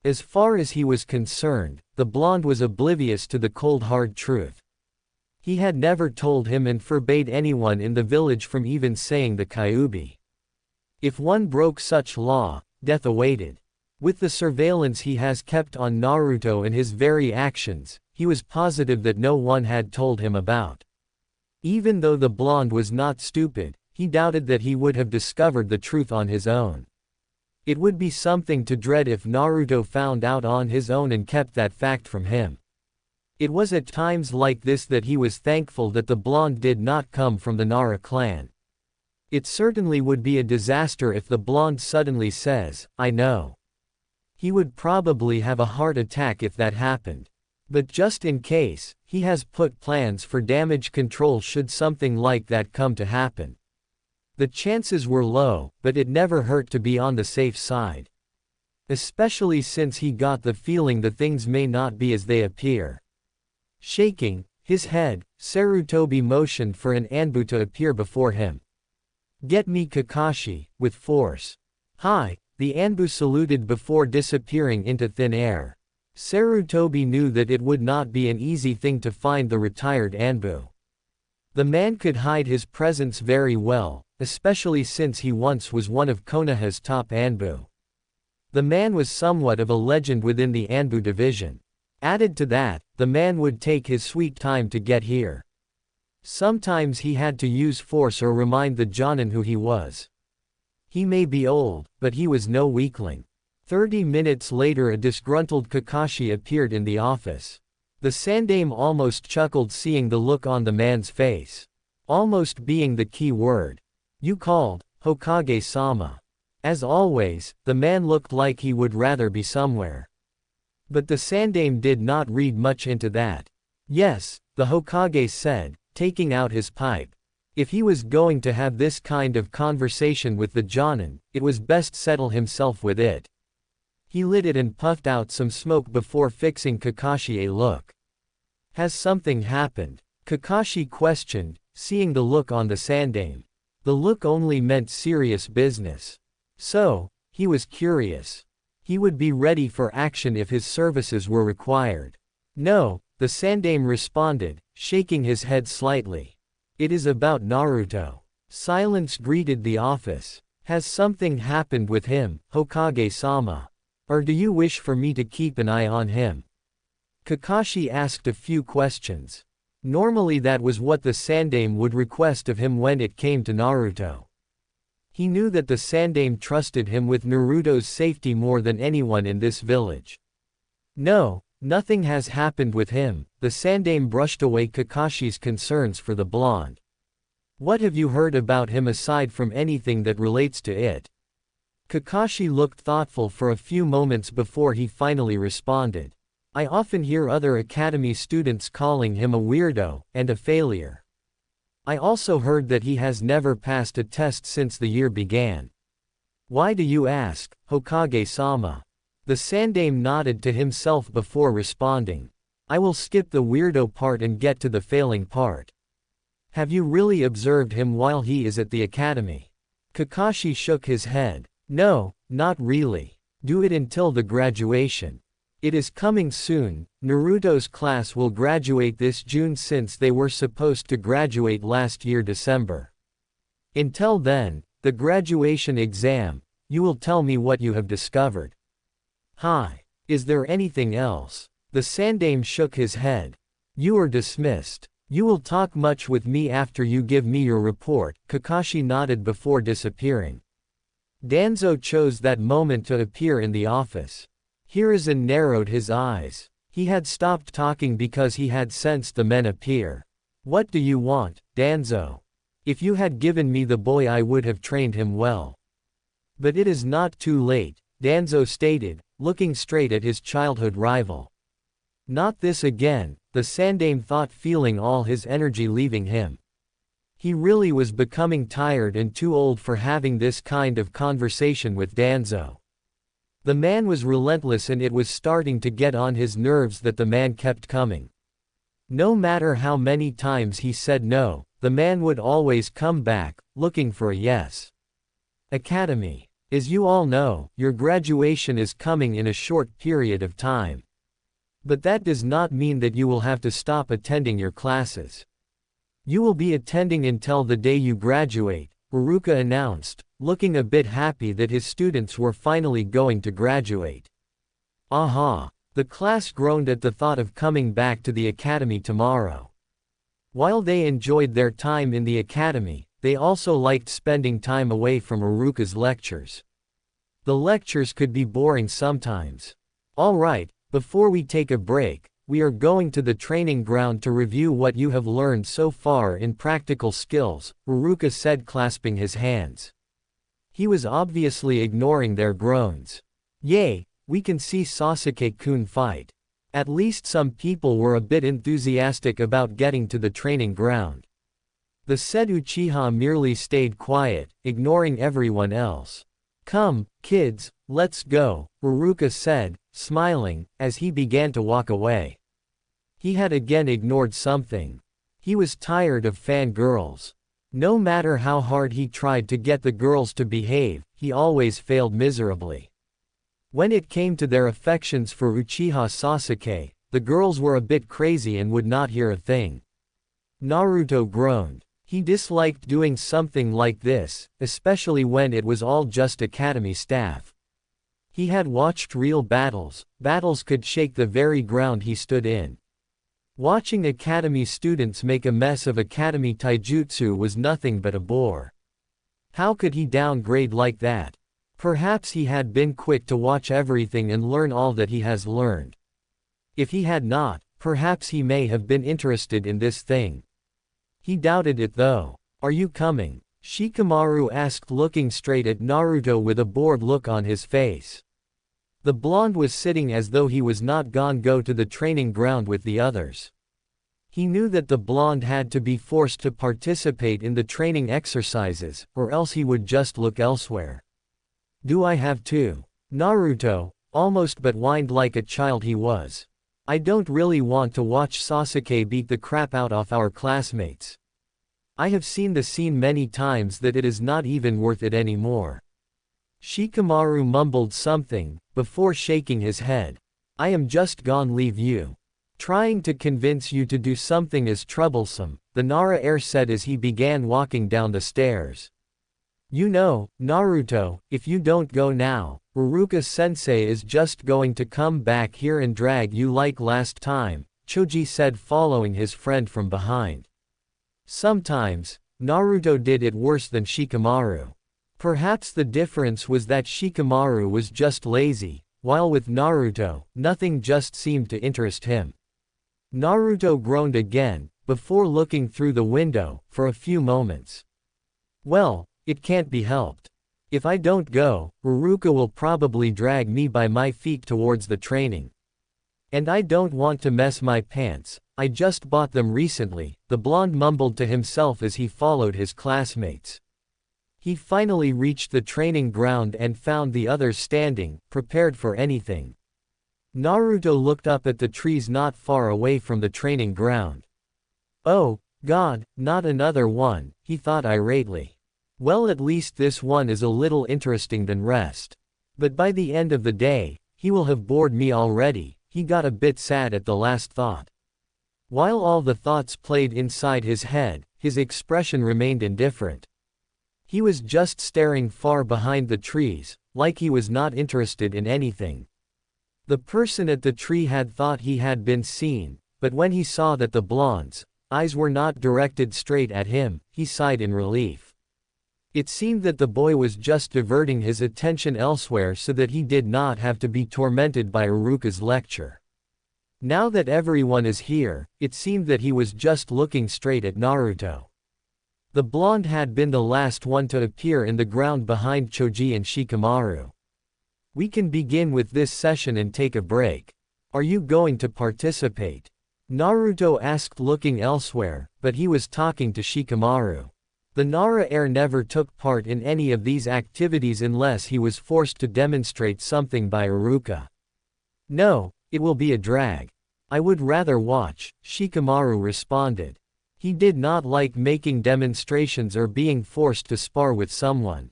As far as he was concerned, the blonde was oblivious to the cold hard truth. He had never told him and forbade anyone in the village from even saying the Kyuubi. If one broke such law, death awaited. With the surveillance he has kept on Naruto and his very actions, he was positive that no one had told him about. Even though the blonde was not stupid, he doubted that he would have discovered the truth on his own. It would be something to dread if Naruto found out on his own and kept that fact from him. It was at times like this that he was thankful that the blonde did not come from the Nara clan. It certainly would be a disaster if the blonde suddenly says, "I know." He would probably have a heart attack if that happened. But just in case, he has put plans for damage control should something like that come to happen. The chances were low, but it never hurt to be on the safe side. Especially since he got the feeling that things may not be as they appear. Shaking his head, Sarutobi motioned for an Anbu to appear before him. "Get me Kakashi," with force. "Hi," the Anbu saluted before disappearing into thin air. Sarutobi knew that it would not be an easy thing to find the retired Anbu. The man could hide his presence very well, especially since he once was one of Konoha's top Anbu. The man was somewhat of a legend within the Anbu division. Added to that, the man would take his sweet time to get here. Sometimes he had to use force or remind the Jonin who he was. He may be old, but he was no weakling. 30 minutes later a disgruntled Kakashi appeared in the office. The Sandaime almost chuckled seeing the look on the man's face. Almost being the key word. "You called, Hokage-sama." As always, the man looked like he would rather be somewhere. But the Sandaime did not read much into that. "Yes," the Hokage said, taking out his pipe. If he was going to have this kind of conversation with the Jonin, it was best settle himself with it. He lit it and puffed out some smoke before fixing Kakashi a look. "Has something happened?" Kakashi questioned, seeing the look on the Sandaime. The look only meant serious business. So, he was curious. He would be ready for action if his services were required. "No," the Sandaime responded, shaking his head slightly. "It is about Naruto." Silence greeted the office. "Has something happened with him, Hokage-sama? Or do you wish for me to keep an eye on him?" Kakashi asked a few questions. Normally that was what the Sandaime would request of him when it came to Naruto. He knew that the Sandaime trusted him with Naruto's safety more than anyone in this village. "No," Nothing has happened with him. The Sandame brushed away Kakashi's concerns for the blonde. What have you heard about him aside from anything that relates to it? Kakashi looked thoughtful for a few moments before he finally responded. I often hear other academy students calling him a weirdo, and a failure. I also heard that he has never passed a test since the year began. Why do you ask, Hokage-sama? The Sandame nodded to himself before responding. I will skip the weirdo part and get to the failing part. Have you really observed him while he is at the academy? Kakashi shook his head. No, not really. Do it until the graduation. It is coming soon. Naruto's class will graduate this June since they were supposed to graduate last year December. Until then, the graduation exam, you will tell me what you have discovered. Hi. Is there anything else? The Sandame shook his head. You are dismissed. You will talk much with me after you give me your report. Kakashi nodded before disappearing. Danzo chose that moment to appear in the office. Hiruzen narrowed his eyes. He had stopped talking because he had sensed the men appear. What do you want, Danzo? If you had given me the boy I would have trained him well. But it is not too late, Danzo stated, looking straight at his childhood rival. Not this again, the Sandame thought, feeling all his energy leaving him. He really was becoming tired and too old for having this kind of conversation with Danzo. The man was relentless and it was starting to get on his nerves that the man kept coming. No matter how many times he said no, the man would always come back, looking for a yes. Academy. As you all know, your graduation is coming in a short period of time. But that does not mean that you will have to stop attending your classes. You will be attending until the day you graduate, Uruka announced, looking a bit happy that his students were finally going to graduate. Aha! The class groaned at the thought of coming back to the academy tomorrow. While they enjoyed their time in the academy, they also liked spending time away from Uruka's lectures. The lectures could be boring sometimes. All right, before we take a break, we are going to the training ground to review what you have learned so far in practical skills, Uruka said, clasping his hands. He was obviously ignoring their groans. Yay, we can see Sasuke-kun fight. At least some people were a bit enthusiastic about getting to the training ground. The said Uchiha merely stayed quiet, ignoring everyone else. Come, kids, let's go, Uruka said, smiling, as he began to walk away. He had again ignored something. He was tired of fangirls. No matter how hard he tried to get the girls to behave, he always failed miserably. When it came to their affections for Uchiha Sasuke, the girls were a bit crazy and would not hear a thing. Naruto groaned. He disliked doing something like this, especially when it was all just academy staff. He had watched real battles. Battles could shake the very ground he stood in. Watching academy students make a mess of academy taijutsu was nothing but a bore. How could he downgrade like that? Perhaps he had been quick to watch everything and learn all that he has learned. If he had not, perhaps he may have been interested in this thing. He doubted it though. Are you coming? Shikamaru asked, looking straight at Naruto with a bored look on his face. The blonde was sitting as though he was not gone go to the training ground with the others. He knew that the blonde had to be forced to participate in the training exercises, or else he would just look elsewhere. Do I have to? Naruto, almost but whined like a child he was. I don't really want to watch Sasuke beat the crap out of our classmates. I have seen the scene many times that it is not even worth it anymore. Shikamaru mumbled something, before shaking his head. I am just gone leave you. Trying to convince you to do something is troublesome, the Nara heir said as he began walking down the stairs. You know, Naruto, if you don't go now, Uruka-sensei is just going to come back here and drag you like last time, Choji said, following his friend from behind. Sometimes, Naruto did it worse than Shikamaru. Perhaps the difference was that Shikamaru was just lazy, while with Naruto, nothing just seemed to interest him. Naruto groaned again, before looking through the window, for a few moments. Well, it can't be helped. If I don't go, Ruruka will probably drag me by my feet towards the training. And I don't want to mess my pants, I just bought them recently, the blonde mumbled to himself as he followed his classmates. He finally reached the training ground and found the others standing, prepared for anything. Naruto looked up at the trees not far away from the training ground. Oh, God, not another one, he thought irately. Well, at least this one is a little interesting than rest. But by the end of the day, he will have bored me already, he got a bit sad at the last thought. While all the thoughts played inside his head, his expression remained indifferent. He was just staring far behind the trees, like he was not interested in anything. The person at the tree had thought he had been seen, but when he saw that the blonde's eyes were not directed straight at him, he sighed in relief. It seemed that the boy was just diverting his attention elsewhere so that he did not have to be tormented by Uruka's lecture. Now that everyone is here, it seemed that he was just looking straight at Naruto. The blonde had been the last one to appear in the ground behind Choji and Shikamaru. We can begin with this session and take a break. Are you going to participate? Naruto asked, looking elsewhere, but he was talking to Shikamaru. The Nara heir never took part in any of these activities unless he was forced to demonstrate something by Uruka. No, it will be a drag. I would rather watch, Shikamaru responded. He did not like making demonstrations or being forced to spar with someone.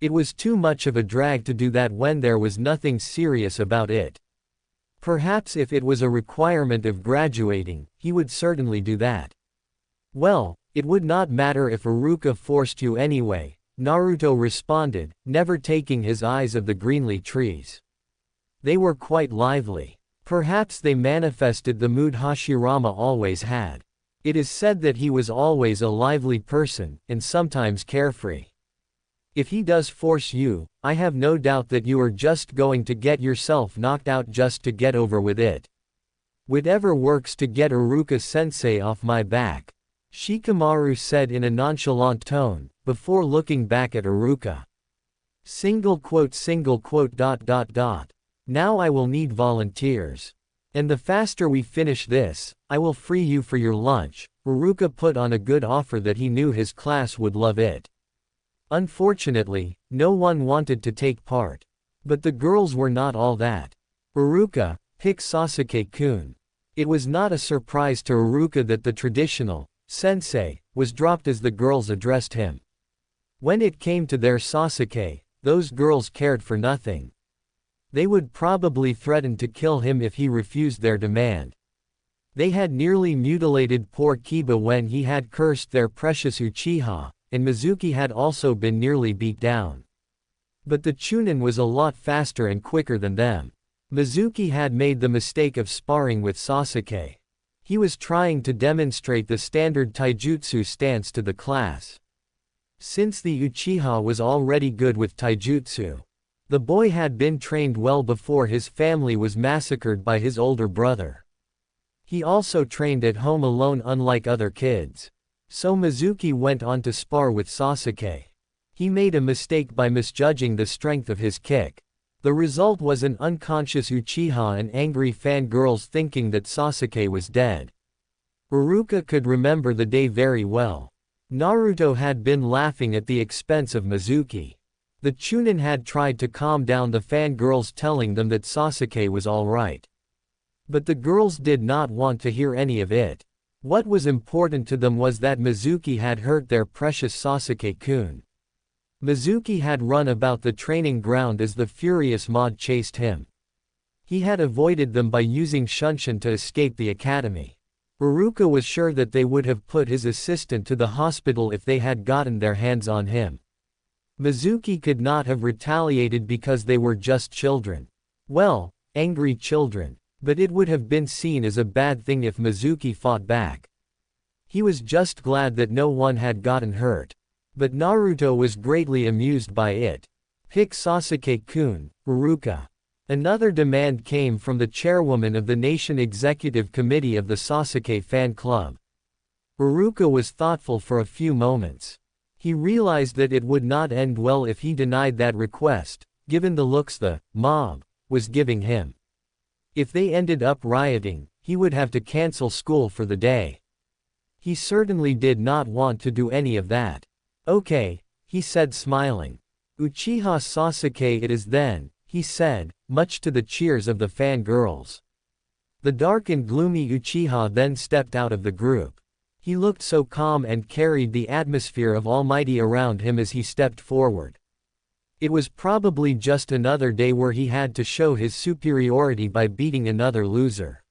It was too much of a drag to do that when there was nothing serious about it. Perhaps if it was a requirement of graduating, he would certainly do that. Well, it would not matter if Uruka forced you anyway, Naruto responded, never taking his eyes off the greenly trees. They were quite lively. Perhaps they manifested the mood Hashirama always had. It is said that he was always a lively person, and sometimes carefree. If he does force you, I have no doubt that you are just going to get yourself knocked out just to get over with it. Whatever works to get Uruka-sensei off my back, Shikamaru said in a nonchalant tone, before looking back at Uruka. Now I will need volunteers. And the faster we finish this, I will free you for your lunch. Uruka put on a good offer that he knew his class would love it. Unfortunately, no one wanted to take part. But the girls were not all that. Uruka, pick Sasuke-kun. It was not a surprise to Uruka that the traditional sensei was dropped as the girls addressed him. When it came to their Sasuke, those girls cared for nothing. They would probably threaten to kill him if he refused their demand. They had nearly mutilated poor Kiba when he had cursed their precious Uchiha, and Mizuki had also been nearly beat down. But the Chunin was a lot faster and quicker than them. Mizuki had made the mistake of sparring with Sasuke. He was trying to demonstrate the standard taijutsu stance to the class. Since the Uchiha was already good with taijutsu, the boy had been trained well before his family was massacred by his older brother. He also trained at home alone unlike other kids. So Mizuki went on to spar with Sasuke. He made a mistake by misjudging the strength of his kick. The result was an unconscious Uchiha and angry fangirls thinking that Sasuke was dead. Uruka could remember the day very well. Naruto had been laughing at the expense of Mizuki. The Chunin had tried to calm down the fangirls, telling them that Sasuke was alright. But the girls did not want to hear any of it. What was important to them was that Mizuki had hurt their precious Sasuke-kun. Mizuki had run about the training ground as the furious mob chased him. He had avoided them by using Shunshin to escape the academy. Uruka was sure that they would have put his assistant to the hospital if they had gotten their hands on him. Mizuki could not have retaliated because they were just children. Well, angry children. But it would have been seen as a bad thing if Mizuki fought back. He was just glad that no one had gotten hurt. But Naruto was greatly amused by it. Pick Sasuke-kun, Uruka. Another demand came from the chairwoman of the Nation Executive Committee of the Sasuke fan club. Iruka was thoughtful for a few moments. He realized that it would not end well if he denied that request, given the looks the mob was giving him. If they ended up rioting, he would have to cancel school for the day. He certainly did not want to do any of that. Okay, he said smiling. Uchiha Sasuke it is then, he said, much to the cheers of the fangirls. The dark and gloomy Uchiha then stepped out of the group. He looked so calm and carried the atmosphere of Almighty around him as he stepped forward. It was probably just another day where he had to show his superiority by beating another loser.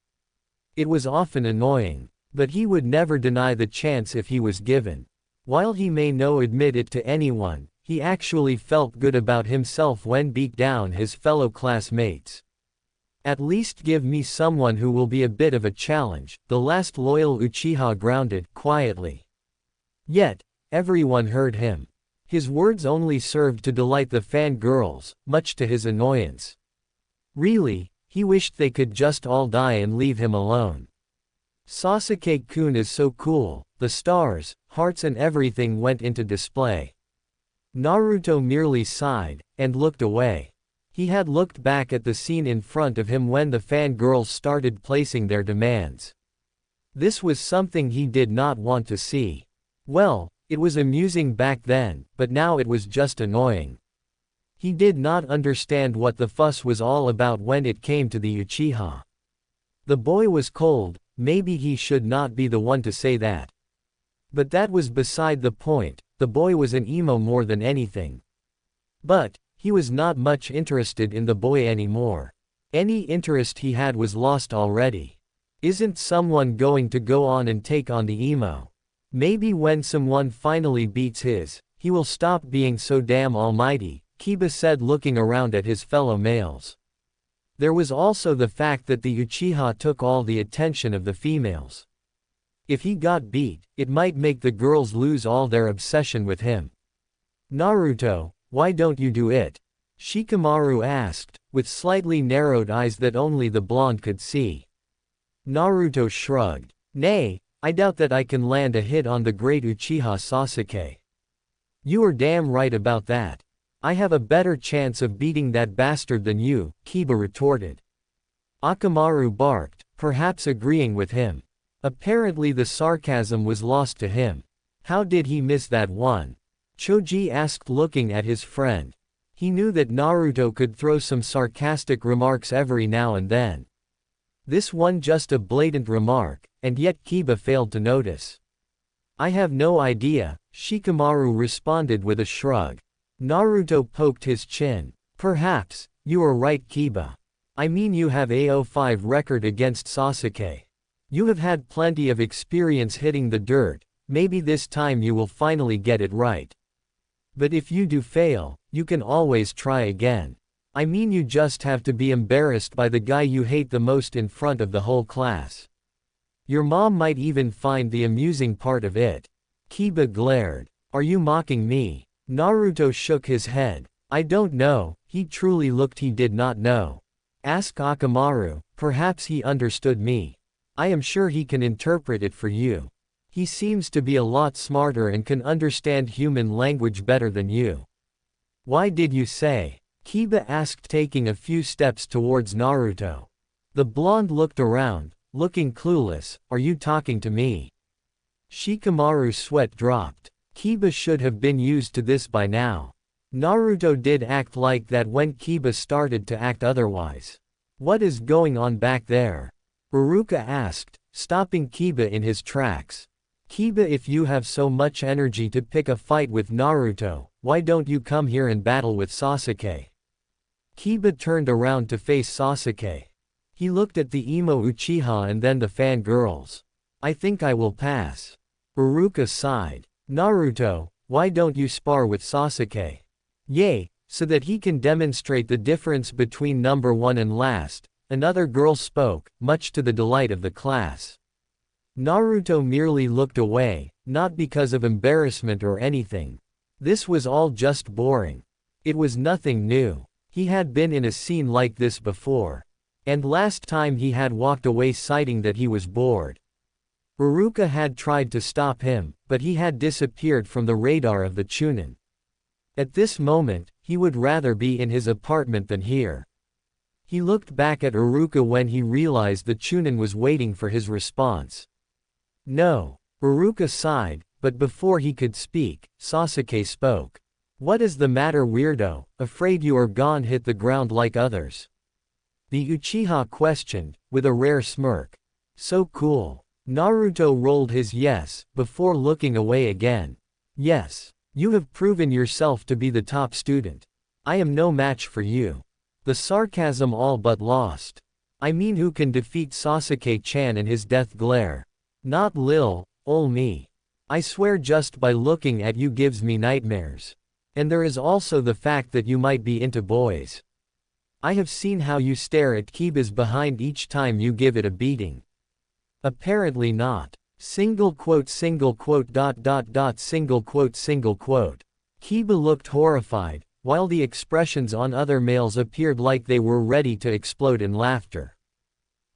It was often annoying, but he would never deny the chance if he was given. While he may not admit it to anyone, he actually felt good about himself when beat down his fellow classmates. At least give me someone who will be a bit of a challenge, the last loyal Uchiha grounded, quietly. Yet, everyone heard him. His words only served to delight the fangirls, much to his annoyance. Really, he wished they could just all die and leave him alone. Sasuke-kun is so cool, the stars, hearts and everything went into display. Naruto merely sighed, and looked away. He had looked back at the scene in front of him when the fangirls started placing their demands. This was something he did not want to see. Well, it was amusing back then, but now it was just annoying. He did not understand what the fuss was all about when it came to the Uchiha. The boy was cold, maybe he should not be the one to say that. But that was beside the point, the boy was an emo more than anything. But, he was not much interested in the boy anymore. Any interest he had was lost already. Isn't someone going to go on and take on the emo? Maybe when someone finally beats his, he will stop being so damn almighty, Kiba said looking around at his fellow males. There was also the fact that the Uchiha took all the attention of the females. If he got beat, it might make the girls lose all their obsession with him. Naruto, why don't you do it? Shikamaru asked, with slightly narrowed eyes that only the blonde could see. Naruto shrugged. Nay, I doubt that I can land a hit on the great Uchiha Sasuke. You are damn right about that. I have a better chance of beating that bastard than you, Kiba retorted. Akamaru barked, perhaps agreeing with him. Apparently the sarcasm was lost to him. How did he miss that one? Choji asked looking at his friend. He knew that Naruto could throw some sarcastic remarks every now and then. This one just a blatant remark, and yet Kiba failed to notice. I have no idea, Shikamaru responded with a shrug. Naruto poked his chin. Perhaps, you are right Kiba. I mean you have a 0-5 record against Sasuke. You have had plenty of experience hitting the dirt, maybe this time you will finally get it right. But if you do fail, you can always try again. I mean you just have to be embarrassed by the guy you hate the most in front of the whole class. Your mom might even find the amusing part of it. Kiba glared. Are you mocking me? Naruto shook his head. I don't know, he truly looked he did not know. Ask Akamaru, perhaps he understood me. I am sure he can interpret it for you. He seems to be a lot smarter and can understand human language better than you. Why did you say? Kiba asked taking a few steps towards Naruto. The blonde looked around, looking clueless, are you talking to me? Shikamaru's sweat dropped. Kiba should have been used to this by now. Naruto did act like that when Kiba started to act otherwise. What is going on back there? Iruka asked, stopping Kiba in his tracks. Kiba, if you have so much energy to pick a fight with Naruto, why don't you come here and battle with Sasuke? Kiba turned around to face Sasuke. He looked at the emo Uchiha and then the fangirls. I think I will pass. Iruka sighed. Naruto, why don't you spar with Sasuke? Yay, so that he can demonstrate the difference between number one and last, another girl spoke, much to the delight of the class. Naruto merely looked away, not because of embarrassment or anything. This was all just boring. It was nothing new. He had been in a scene like this before. And last time he had walked away citing that he was bored. Uruka had tried to stop him, but he had disappeared from the radar of the Chunin. At this moment, he would rather be in his apartment than here. He looked back at Uruka when he realized the Chunin was waiting for his response. No. Uruka sighed, but before he could speak, Sasuke spoke. What is the matter, weirdo? Afraid you are gone? Hit the ground like others? The Uchiha questioned, with a rare smirk. So cool. Naruto rolled his yes, before looking away again. Yes. You have proven yourself to be the top student. I am no match for you. The sarcasm all but lost. I mean, who can defeat Sasuke-chan in his death glare? Not Lil, ol me. I swear just by looking at you gives me nightmares. And there is also the fact that you might be into boys. I have seen how you stare at Kiba's behind each time you give it a beating. Apparently not. Single quote, single quote, dot dot dot, single quote, single quote. Kiba looked horrified, while the expressions on other males appeared like they were ready to explode in laughter.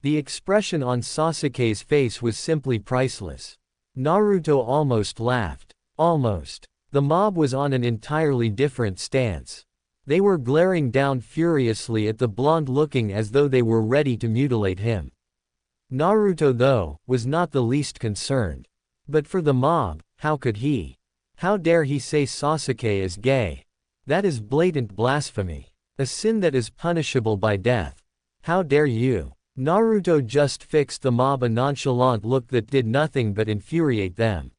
The expression on Sasuke's face was simply priceless. Naruto almost laughed. Almost. The mob was on an entirely different stance. They were glaring down furiously at the blonde, looking as though they were ready to mutilate him. Naruto, though, was not the least concerned. But for the mob, how could he? How dare he say Sasuke is gay? That is blatant blasphemy. A sin that is punishable by death. How dare you? Naruto just fixed the mob a nonchalant look that did nothing but infuriate them.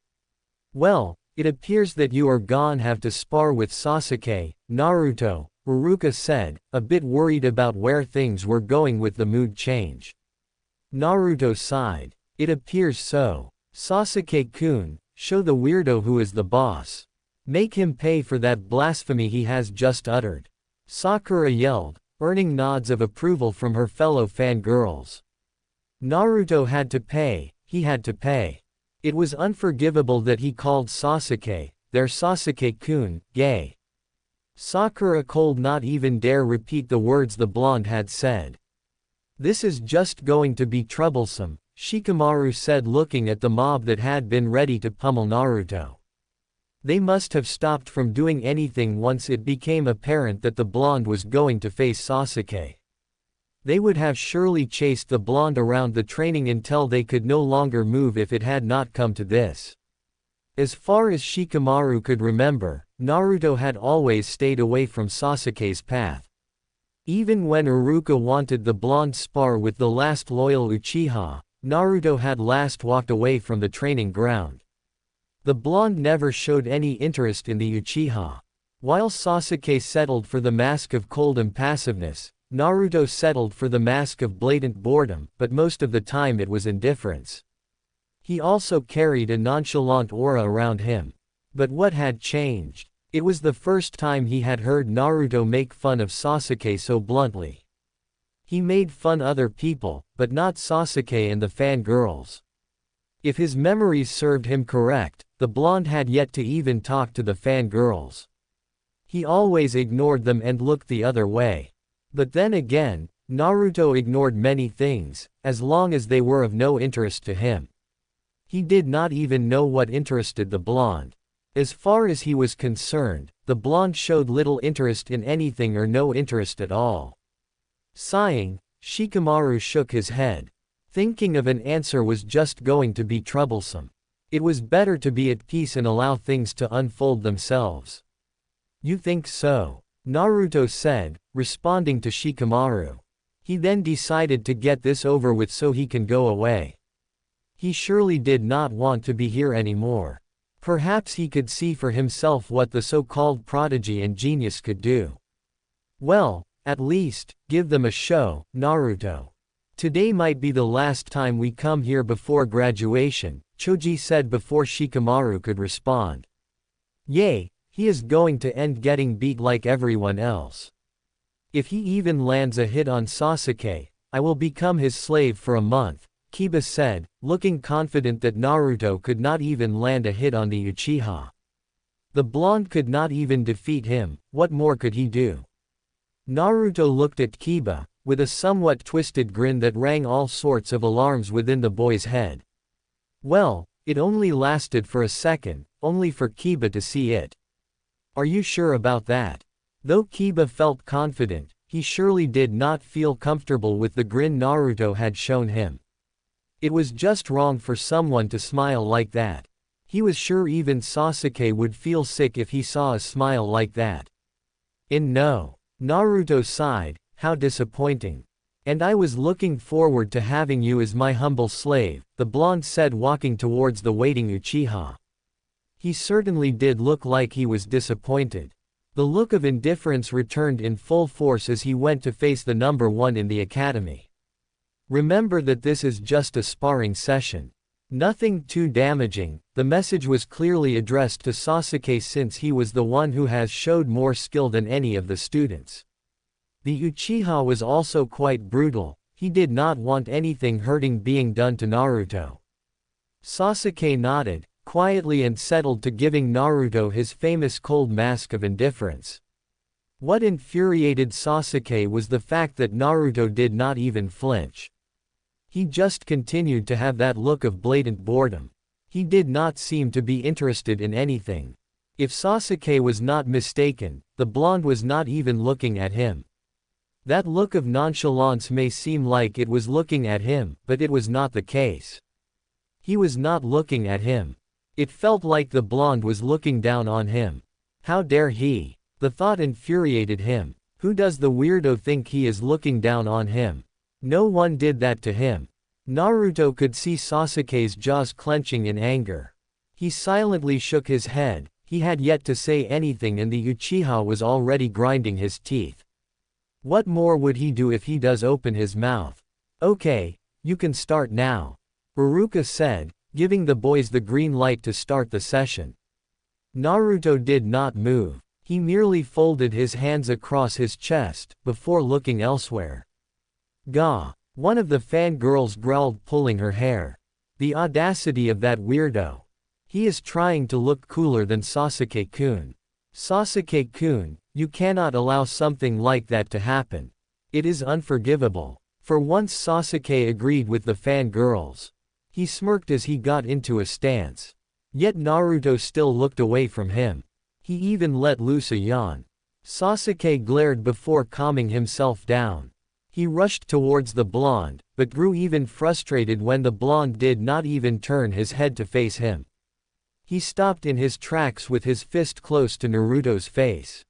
Well, it appears that you are gone have to spar with Sasuke, Naruto, Uruka said, a bit worried about where things were going with the mood change. Naruto sighed. It appears so. Sasuke-kun, show the weirdo who is the boss. Make him pay for that blasphemy he has just uttered. Sakura yelled, earning nods of approval from her fellow fangirls. Naruto had to pay, he had to pay. It was unforgivable that he called Sasuke, their Sasuke-kun, gay. Sakura could not even dare repeat the words the blonde had said. This is just going to be troublesome, Shikamaru said, looking at the mob that had been ready to pummel Naruto. They must have stopped from doing anything once it became apparent that the blonde was going to face Sasuke. They would have surely chased the blonde around the training until they could no longer move if it had not come to this. As far as Shikamaru could remember, Naruto had always stayed away from Sasuke's path. Even when Uruka wanted the blonde spar with the last loyal Uchiha, Naruto had last walked away from the training ground. The blonde never showed any interest in the Uchiha. While Sasuke settled for the mask of cold impassiveness, Naruto settled for the mask of blatant boredom, but most of the time it was indifference. He also carried a nonchalant aura around him. But what had changed? It was the first time he had heard Naruto make fun of Sasuke so bluntly. He made fun other people, but not Sasuke and the fangirls. If his memories served him correct, the blonde had yet to even talk to the fangirls. He always ignored them and looked the other way. But then again, Naruto ignored many things, as long as they were of no interest to him. He did not even know what interested the blonde. As far as he was concerned, the blonde showed little interest in anything or no interest at all. Sighing, Shikamaru shook his head. Thinking of an answer was just going to be troublesome. It was better to be at peace and allow things to unfold themselves. You think so? Naruto said, responding to Shikamaru. He then decided to get this over with so he can go away. He surely did not want to be here anymore. Perhaps he could see for himself what the so-called prodigy and genius could do. Well, at least, give them a show, Naruto. Today might be the last time we come here before graduation, Choji said before Shikamaru could respond. Yay, he is going to end getting beat like everyone else. If he even lands a hit on Sasuke, I will become his slave for a month, Kiba said, looking confident that Naruto could not even land a hit on the Uchiha. The blonde could not even defeat him, what more could he do? Naruto looked at Kiba, with a somewhat twisted grin that rang all sorts of alarms within the boy's head. Well, it only lasted for a second, only for Kiba to see it. Are you sure about that? Though Kiba felt confident, he surely did not feel comfortable with the grin Naruto had shown him. It was just wrong for someone to smile like that. He was sure even Sasuke would feel sick if he saw a smile like that. No. Naruto sighed, how disappointing. And I was looking forward to having you as my humble slave, the blonde said walking towards the waiting Uchiha. He certainly did look like he was disappointed. The look of indifference returned in full force as he went to face the number one in the academy. Remember that this is just a sparring session. Nothing too damaging. The message was clearly addressed to Sasuke since he was the one who has showed more skill than any of the students. The Uchiha was also quite brutal, he did not want anything hurting being done to Naruto. Sasuke nodded, quietly and settled to giving Naruto his famous cold mask of indifference. What infuriated Sasuke was the fact that Naruto did not even flinch. He just continued to have that look of blatant boredom. He did not seem to be interested in anything. If Sasuke was not mistaken, the blonde was not even looking at him. That look of nonchalance may seem like it was looking at him, but it was not the case. He was not looking at him. It felt like the blonde was looking down on him. How dare he? The thought infuriated him. Who does the weirdo think he is looking down on him? No one did that to him. Naruto could see Sasuke's jaws clenching in anger. He silently shook his head. He had yet to say anything and the Uchiha was already grinding his teeth. What more would he do if he does open his mouth? Okay, you can start now. Iruka said, giving the boys the green light to start the session. Naruto did not move. He merely folded his hands across his chest, before looking elsewhere. Gah! One of the fangirls growled, pulling her hair. The audacity of that weirdo. He is trying to look cooler than Sasuke-kun. Sasuke-kun, you cannot allow something like that to happen. It is unforgivable. For once Sasuke agreed with the fangirls. He smirked as he got into a stance. Yet Naruto still looked away from him. He even let loose a yawn. Sasuke glared before calming himself down. He rushed towards the blonde, but grew even frustrated when the blonde did not even turn his head to face him. He stopped in his tracks with his fist close to Naruto's face.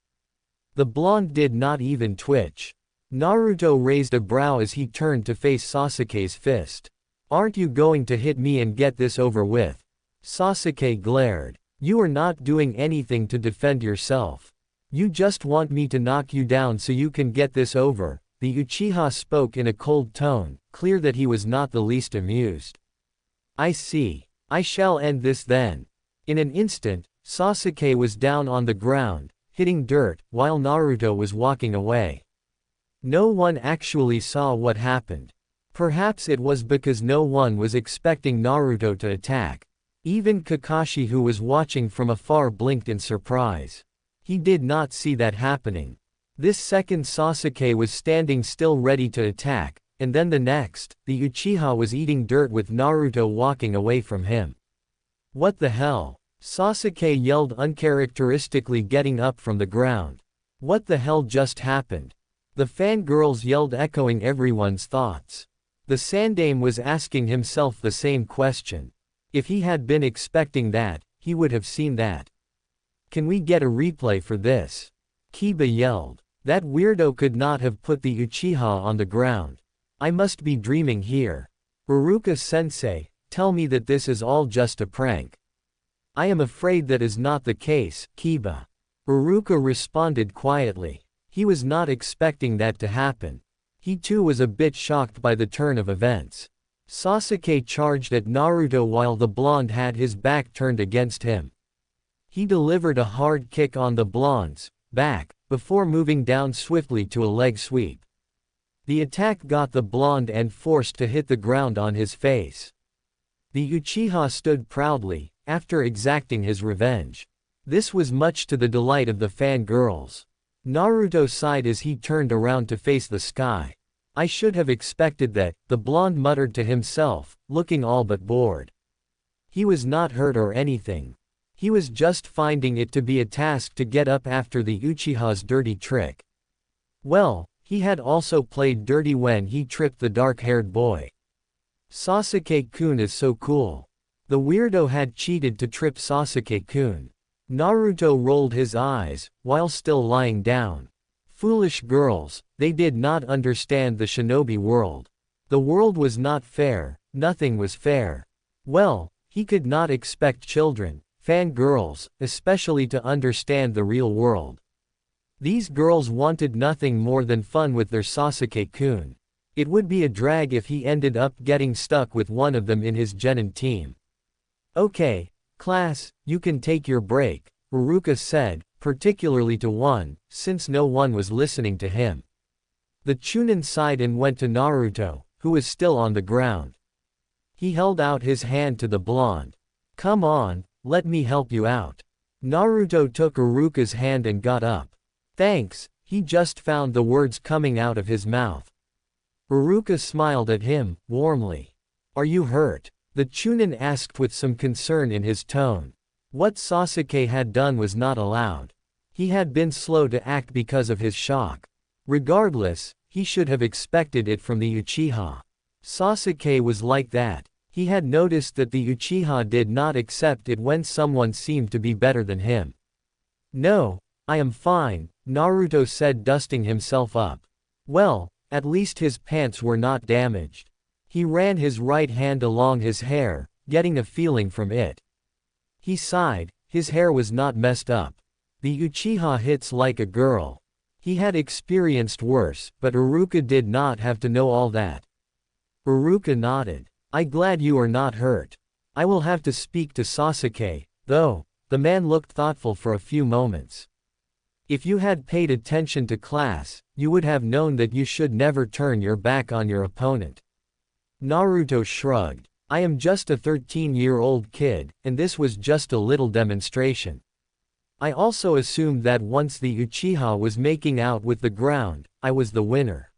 The blonde did not even twitch. Naruto raised a brow as he turned to face Sasuke's fist. Aren't you going to hit me and get this over with? Sasuke glared. You are not doing anything to defend yourself. You just want me to knock you down so you can get this over. The Uchiha spoke in a cold tone, clear that he was not the least amused. I see. I shall end this then. In an instant, Sasuke was down on the ground, hitting dirt, while Naruto was walking away. No one actually saw what happened. Perhaps it was because no one was expecting Naruto to attack. Even Kakashi, who was watching from afar, blinked in surprise. He did not see that happening. This second Sasuke was standing still ready to attack, and then the next, the Uchiha was eating dirt with Naruto walking away from him. What the hell? Sasuke yelled uncharacteristically, getting up from the ground. What the hell just happened? The fangirls yelled, echoing everyone's thoughts. The Sandaime was asking himself the same question. If he had been expecting that, he would have seen that. Can we get a replay for this? Kiba yelled. That weirdo could not have put the Uchiha on the ground. I must be dreaming here. Iruka-sensei, tell me that this is all just a prank. I am afraid that is not the case, Kiba. Iruka responded quietly. He was not expecting that to happen. He too was a bit shocked by the turn of events. Sasuke charged at Naruto while the blonde had his back turned against him. He delivered a hard kick on the blonde's back, before moving down swiftly to a leg sweep. The attack got the blonde and forced to hit the ground on his face. The Uchiha stood proudly, after exacting his revenge. This was much to the delight of the fangirls. Naruto sighed as he turned around to face the sky. I should have expected that, the blonde muttered to himself, looking all but bored. He was not hurt or anything. He was just finding it to be a task to get up after the Uchiha's dirty trick. Well, he had also played dirty when he tripped the dark-haired boy. Sasuke-kun is so cool. The weirdo had cheated to trip Sasuke-kun. Naruto rolled his eyes, while still lying down. Foolish girls, they did not understand the shinobi world. The world was not fair, nothing was fair. Well, he could not expect children, fangirls, especially to understand the real world. These girls wanted nothing more than fun with their Sasuke-kun. It would be a drag if he ended up getting stuck with one of them in his genin team. Okay, class, you can take your break, Iruka said, particularly to one, since no one was listening to him. The Chunin sighed and went to Naruto, who was still on the ground. He held out his hand to the blonde. Come on, let me help you out. Naruto took Iruka's hand and got up. Thanks, he just found the words coming out of his mouth. Iruka smiled at him, warmly. Are you hurt? The Chunin asked with some concern in his tone. What Sasuke had done was not allowed. He had been slow to act because of his shock. Regardless, he should have expected it from the Uchiha. Sasuke was like that. He had noticed that the Uchiha did not accept it when someone seemed to be better than him. No, I am fine, Naruto said, dusting himself up. Well, at least his pants were not damaged. He ran his right hand along his hair, getting a feeling from it. He sighed, his hair was not messed up. The Uchiha hits like a girl. He had experienced worse, but Iruka did not have to know all that. Iruka nodded. I'm glad you are not hurt. I will have to speak to Sasuke, though. The man looked thoughtful for a few moments. If you had paid attention to class, you would have known that you should never turn your back on your opponent. Naruto shrugged. I am just a 13-year-old kid, and this was just a little demonstration. I also assumed that once the Uchiha was making out with the ground, I was the winner.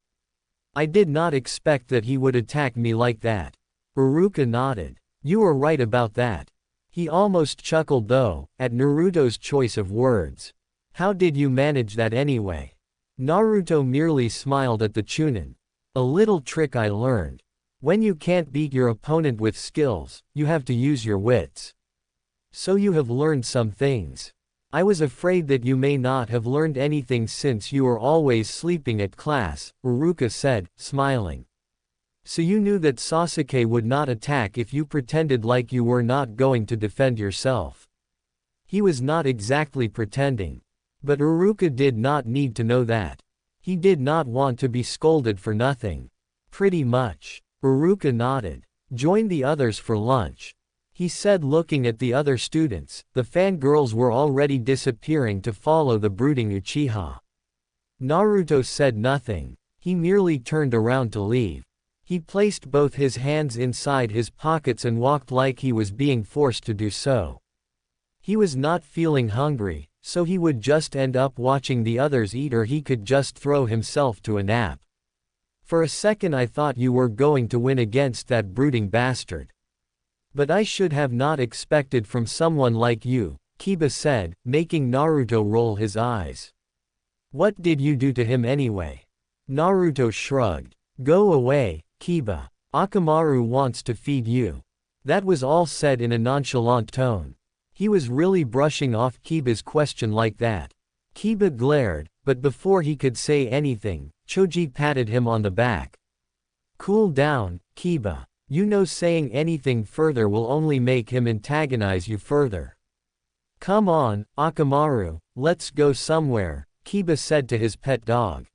I did not expect that he would attack me like that. Iruka nodded. You were right about that. He almost chuckled though, at Naruto's choice of words. How did you manage that anyway? Naruto merely smiled at the Chunin. A little trick I learned. When you can't beat your opponent with skills, you have to use your wits. So you have learned some things. I was afraid that you may not have learned anything since you were always sleeping at class, Iruka said, smiling. So you knew that Sasuke would not attack if you pretended like you were not going to defend yourself. He was not exactly pretending. But Iruka did not need to know that. He did not want to be scolded for nothing. Pretty much. Iruka nodded. Join the others for lunch. He said, looking at the other students. The fangirls were already disappearing to follow the brooding Uchiha. Naruto said nothing. He merely turned around to leave. He placed both his hands inside his pockets and walked like he was being forced to do so. He was not feeling hungry, so he would just end up watching the others eat, or he could just throw himself to a nap. For a second I thought you were going to win against that brooding bastard. But I should have not expected from someone like you, Kiba said, making Naruto roll his eyes. What did you do to him anyway? Naruto shrugged. Go away, Kiba. Akamaru wants to feed you. That was all said in a nonchalant tone. He was really brushing off Kiba's question like that. Kiba glared, but before he could say anything, Choji patted him on the back. Cool down, Kiba. You know saying anything further will only make him antagonize you further. Come on, Akamaru, let's go somewhere, Kiba said to his pet dog.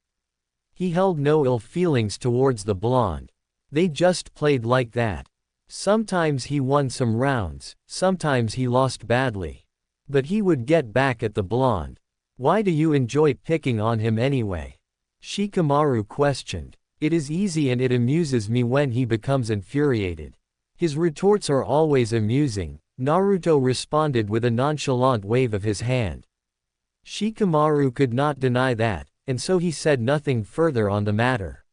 He held no ill feelings towards the blonde. They just played like that. Sometimes he won some rounds, sometimes he lost badly. But he would get back at the blonde. Why do you enjoy picking on him anyway? Shikamaru questioned. It is easy and it amuses me when he becomes infuriated. His retorts are always amusing, Naruto responded with a nonchalant wave of his hand. Shikamaru could not deny that, and so he said nothing further on the matter.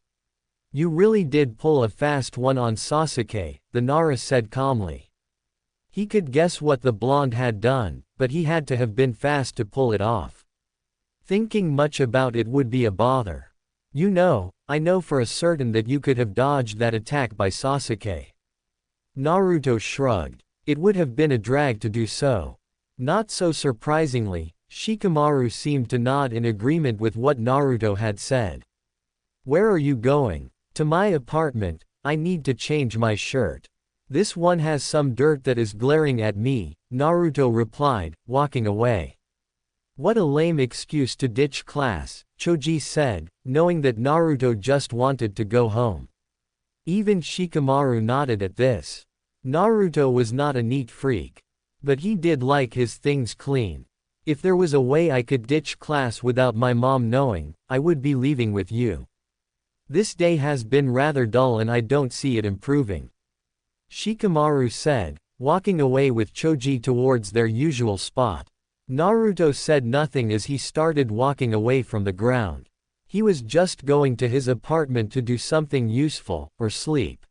You really did pull a fast one on Sasuke, the Nara said calmly. He could guess what the blonde had done, but he had to have been fast to pull it off. Thinking much about it would be a bother. You know, I know for a certain that you could have dodged that attack by Sasuke. Naruto shrugged. It would have been a drag to do so. Not so surprisingly, Shikamaru seemed to nod in agreement with what Naruto had said. Where are you going? To my apartment. I need to change my shirt. This one has some dirt that is glaring at me, Naruto replied, walking away. What a lame excuse to ditch class, Choji said, knowing that Naruto just wanted to go home. Even Shikamaru nodded at this. Naruto was not a neat freak. But he did like his things clean. If there was a way I could ditch class without my mom knowing, I would be leaving with you. This day has been rather dull and I don't see it improving. Shikamaru said, walking away with Choji towards their usual spot. Naruto said nothing as he started walking away from the ground. He was just going to his apartment to do something useful, or sleep.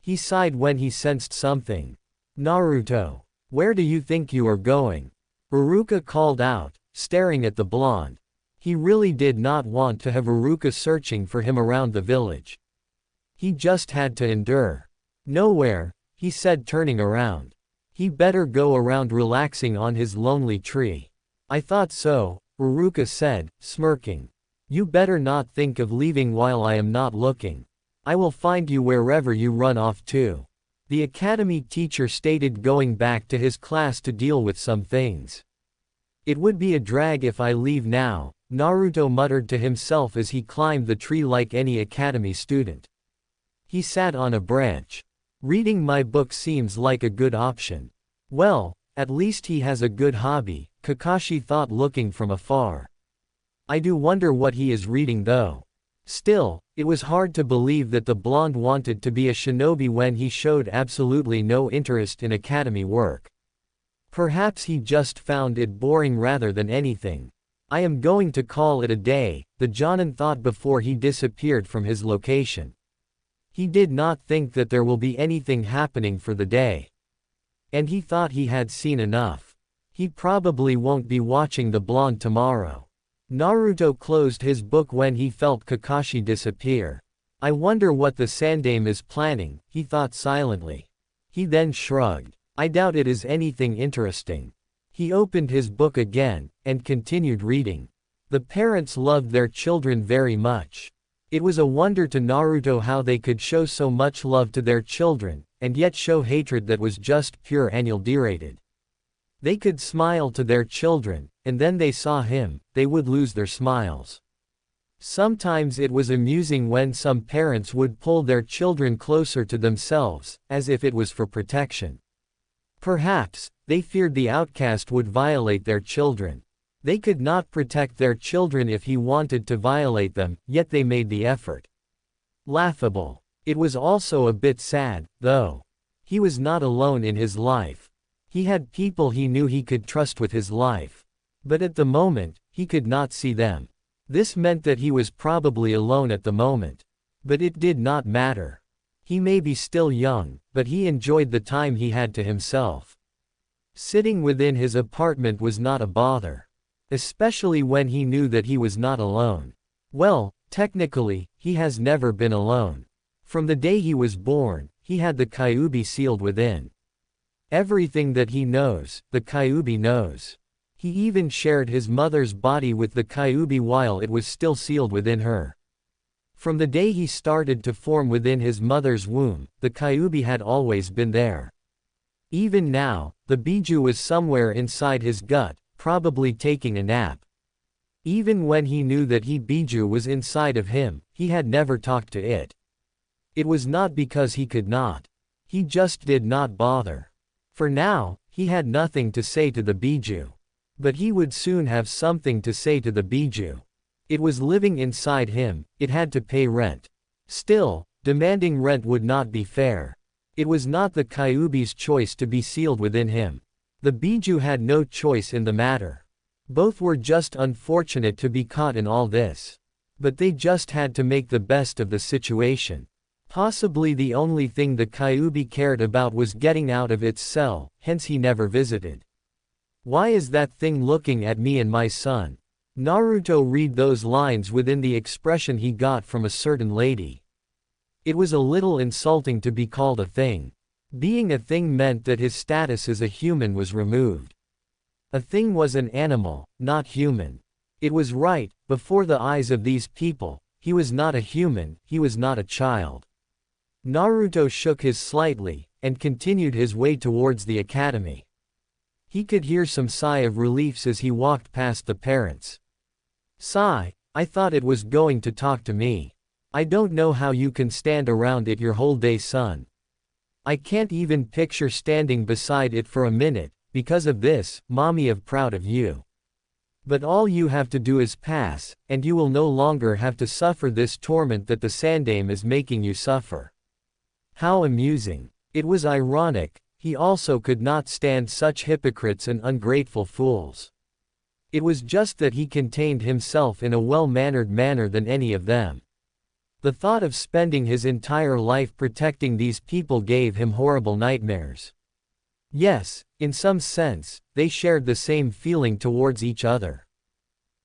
He sighed when he sensed something. Naruto, where do you think you are going? Iruka called out, staring at the blonde. He really did not want to have Iruka searching for him around the village. He just had to endure. Nowhere, he said turning around. He better go around relaxing on his lonely tree. I thought so, Iruka said, smirking. You better not think of leaving while I am not looking. I will find you wherever you run off to. The academy teacher stated, going back to his class to deal with some things. It would be a drag if I leave now, Naruto muttered to himself as he climbed the tree like any academy student. He sat on a branch. Reading my book seems like a good option. Well, at least he has a good hobby, Kakashi thought looking from afar. I do wonder what he is reading though. Still, it was hard to believe that the blonde wanted to be a shinobi when he showed absolutely no interest in academy work. Perhaps he just found it boring rather than anything. I am going to call it a day, the Jonin thought before he disappeared from his location. He did not think that there will be anything happening for the day. And he thought he had seen enough. He probably won't be watching the blonde tomorrow. Naruto closed his book when he felt Kakashi disappear. I wonder what the Sandaime is planning, he thought silently. He then shrugged. I doubt it is anything interesting. He opened his book again, and continued reading. The parents loved their children very much. It was a wonder to Naruto how they could show so much love to their children, and yet show hatred that was just pure annihilated. They could smile to their children, and then they saw him, they would lose their smiles. Sometimes it was amusing when some parents would pull their children closer to themselves, as if it was for protection. Perhaps, they feared the outcast would violate their children. They could not protect their children if he wanted to violate them, yet they made the effort. Laughable. It was also a bit sad, though. He was not alone in his life. He had people he knew he could trust with his life. But at the moment, he could not see them. This meant that he was probably alone at the moment. But it did not matter. He may be still young, but he enjoyed the time he had to himself. Sitting within his apartment was not a bother. Especially when he knew that he was not alone. Well, technically, he has never been alone. From the day he was born, he had the Kyuubi sealed within. Everything that he knows, the Kyuubi knows. He even shared his mother's body with the Kyuubi while it was still sealed within her. From the day he started to form within his mother's womb, the Kyuubi had always been there. Even now, the Biju was somewhere inside his gut, probably taking a nap. Even when he knew that Biju was inside of him, he had never talked to it. It was not because he could not. He just did not bother. For now, he had nothing to say to the Biju. But he would soon have something to say to the Biju. It was living inside him, it had to pay rent. Still, demanding rent would not be fair. It was not the Kyuubi's choice to be sealed within him. The Biju had no choice in the matter. Both were just unfortunate to be caught in all this. But they just had to make the best of the situation. Possibly the only thing the Kyuubi cared about was getting out of its cell, hence he never visited. Why is that thing looking at me and my son? Naruto read those lines within the expression he got from a certain lady. It was a little insulting to be called a thing. Being a thing meant that his status as a human was removed. A thing was an animal, not human. It was right, before the eyes of these people, he was not a human, he was not a child. Naruto shook his slightly, and continued his way towards the academy. He could hear some sigh of relief as he walked past the parents. Sigh, I thought it was going to talk to me. I don't know how you can stand around it your whole day, son. I can't even picture standing beside it for a minute, because of this, mommy I'm proud of you. But all you have to do is pass, and you will no longer have to suffer this torment that the Sandaime is making you suffer. How amusing. It was ironic, he also could not stand such hypocrites and ungrateful fools. It was just that he contained himself in a well-mannered manner than any of them. The thought of spending his entire life protecting these people gave him horrible nightmares. Yes, in some sense, they shared the same feeling towards each other.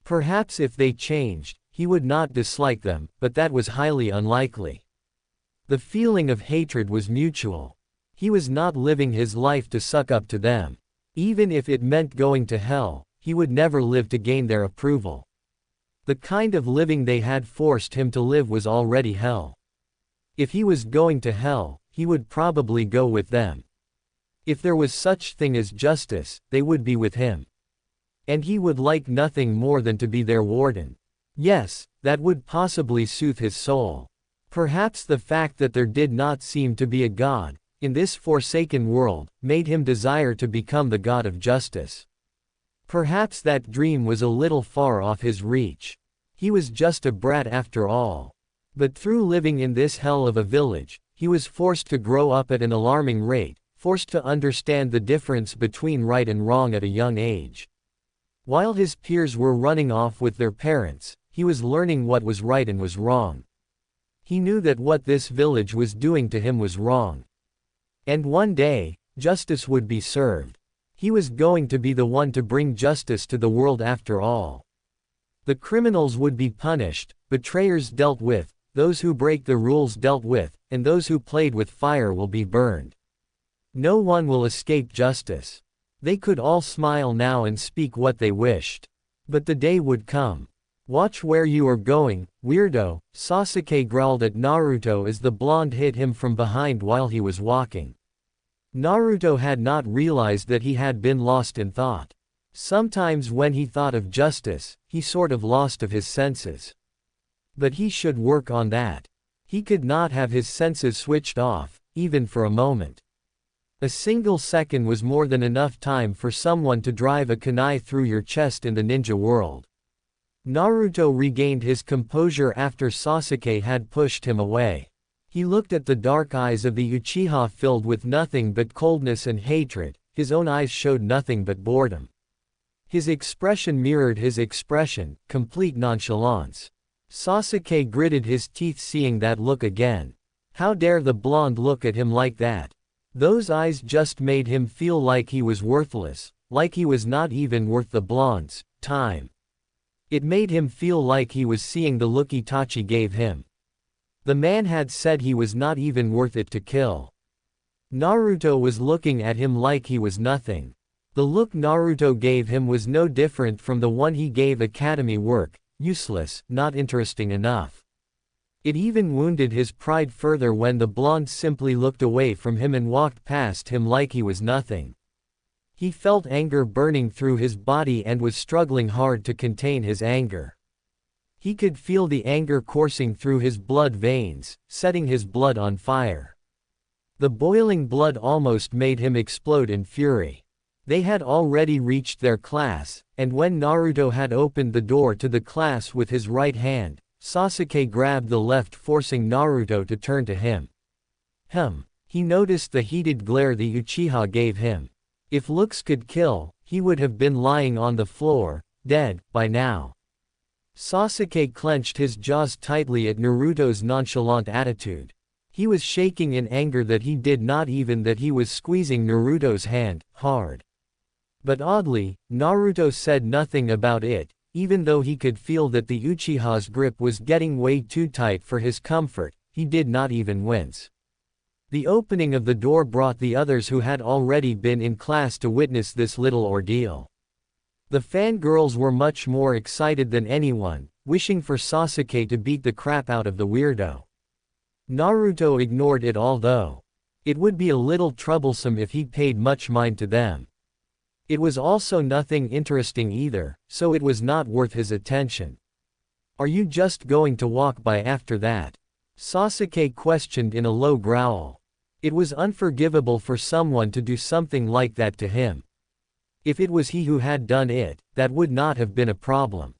Perhaps if they changed, he would not dislike them, but that was highly unlikely. The feeling of hatred was mutual. He was not living his life to suck up to them. Even if it meant going to hell, he would never live to gain their approval. The kind of living they had forced him to live was already hell. If he was going to hell, he would probably go with them. If there was such thing as justice, they would be with him. And he would like nothing more than to be their warden. Yes, that would possibly soothe his soul. Perhaps the fact that there did not seem to be a god, in this forsaken world, made him desire to become the god of justice. Perhaps that dream was a little far off his reach. He was just a brat after all. But through living in this hell of a village, he was forced to grow up at an alarming rate, forced to understand the difference between right and wrong at a young age. While his peers were running off with their parents, he was learning what was right and was wrong. He knew that what this village was doing to him was wrong. And one day, justice would be served. He was going to be the one to bring justice to the world after all. The criminals would be punished, betrayers dealt with, those who break the rules dealt with, and those who played with fire will be burned. No one will escape justice. They could all smile now and speak what they wished. But the day would come. Watch where you are going, weirdo, Sasuke growled at Naruto as the blonde hit him from behind while he was walking. Naruto had not realized that he had been lost in thought. Sometimes when he thought of justice, he sort of lost of his senses. But he should work on that. He could not have his senses switched off, even for a moment. A single second was more than enough time for someone to drive a kunai through your chest in the ninja world. Naruto regained his composure after Sasuke had pushed him away. He looked at the dark eyes of the Uchiha filled with nothing but coldness and hatred, his own eyes showed nothing but boredom. His expression mirrored his expression, complete nonchalance. Sasuke gritted his teeth seeing that look again. How dare the blonde look at him like that? Those eyes just made him feel like he was worthless, like he was not even worth the blonde's time. It made him feel like he was seeing the look Itachi gave him. The man had said he was not even worth it to kill. Naruto was looking at him like he was nothing. The look Naruto gave him was no different from the one he gave academy work, useless, not interesting enough. It even wounded his pride further when the blonde simply looked away from him and walked past him like he was nothing. He felt anger burning through his body and was struggling hard to contain his anger. He could feel the anger coursing through his blood veins, setting his blood on fire. The boiling blood almost made him explode in fury. They had already reached their class, and when Naruto had opened the door to the class with his right hand, Sasuke grabbed the left, forcing Naruto to turn to him. He noticed the heated glare the Uchiha gave him. If looks could kill, he would have been lying on the floor, dead, by now. Sasuke clenched his jaws tightly at Naruto's nonchalant attitude. He was shaking in anger that he was squeezing Naruto's hand, hard. But oddly, Naruto said nothing about it, even though he could feel that the Uchiha's grip was getting way too tight for his comfort, he did not even wince. The opening of the door brought the others who had already been in class to witness this little ordeal. The fangirls were much more excited than anyone, wishing for Sasuke to beat the crap out of the weirdo. Naruto ignored it all though. It would be a little troublesome if he paid much mind to them. It was also nothing interesting either, so it was not worth his attention. Are you just going to walk by after that? Sasuke questioned in a low growl. It was unforgivable for someone to do something like that to him. If it was he who had done it, that would not have been a problem.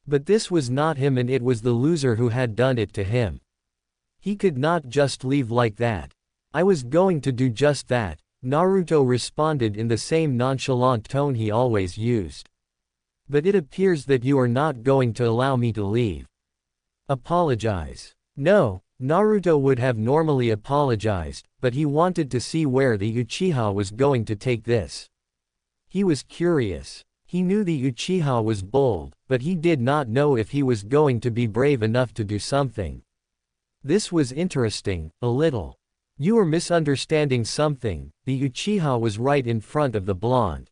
But this was not him, and it was the loser who had done it to him. He could not just leave like that. I was going to do just that, Naruto responded in the same nonchalant tone he always used. But it appears that you are not going to allow me to leave. Apologize. No, Naruto would have normally apologized, but he wanted to see where the Uchiha was going to take this. He was curious. He knew the Uchiha was bold, but he did not know if he was going to be brave enough to do something. This was interesting, a little. You are misunderstanding something, the Uchiha was right in front of the blonde.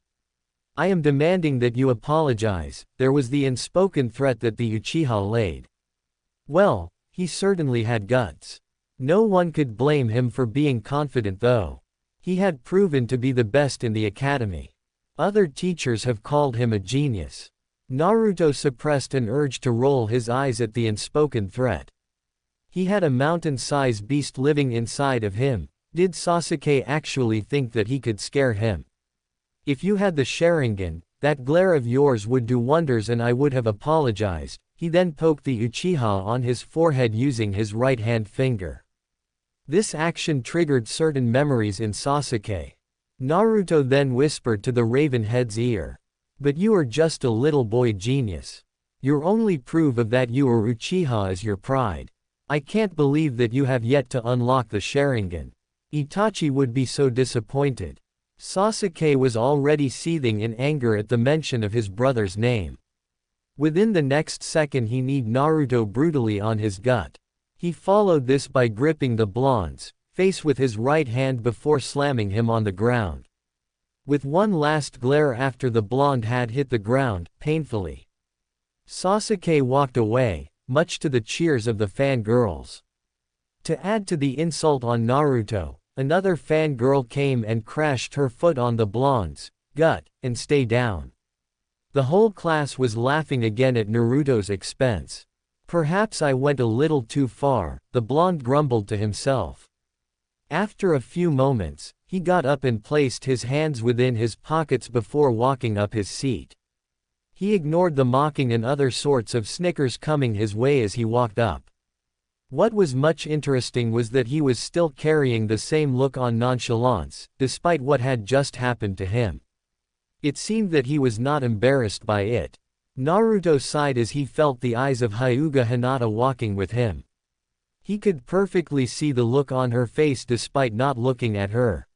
I am demanding that you apologize, there was the unspoken threat that the Uchiha laid. Well, he certainly had guts. No one could blame him for being confident though. He had proven to be the best in the academy. Other teachers have called him a genius. Naruto suppressed an urge to roll his eyes at the unspoken threat. He had a mountain-sized beast living inside of him. Did Sasuke actually think that he could scare him? If you had the Sharingan, that glare of yours would do wonders, and I would have apologized. He then poked the Uchiha on his forehead using his right hand finger. This action triggered certain memories in Sasuke. Naruto then whispered to the Raven Head's ear. But you are just a little boy genius. Your only proof of that you are Uchiha is your pride. I can't believe that you have yet to unlock the Sharingan. Itachi would be so disappointed. Sasuke was already seething in anger at the mention of his brother's name. Within the next second he kneed Naruto brutally on his gut. He followed this by gripping the blonde's face with his right hand before slamming him on the ground. With one last glare after the blonde had hit the ground, painfully, Sasuke walked away, much to the cheers of the fangirls. To add to the insult on Naruto, another fangirl came and crashed her foot on the blonde's gut, and stay down. The whole class was laughing again at Naruto's expense. Perhaps I went a little too far, the blonde grumbled to himself. After a few moments, he got up and placed his hands within his pockets before walking up his seat. He ignored the mocking and other sorts of snickers coming his way as he walked up. What was much interesting was that he was still carrying the same look on nonchalance, despite what had just happened to him. It seemed that he was not embarrassed by it. Naruto sighed as he felt the eyes of Hyuga Hinata walking with him. He could perfectly see the look on her face despite not looking at her.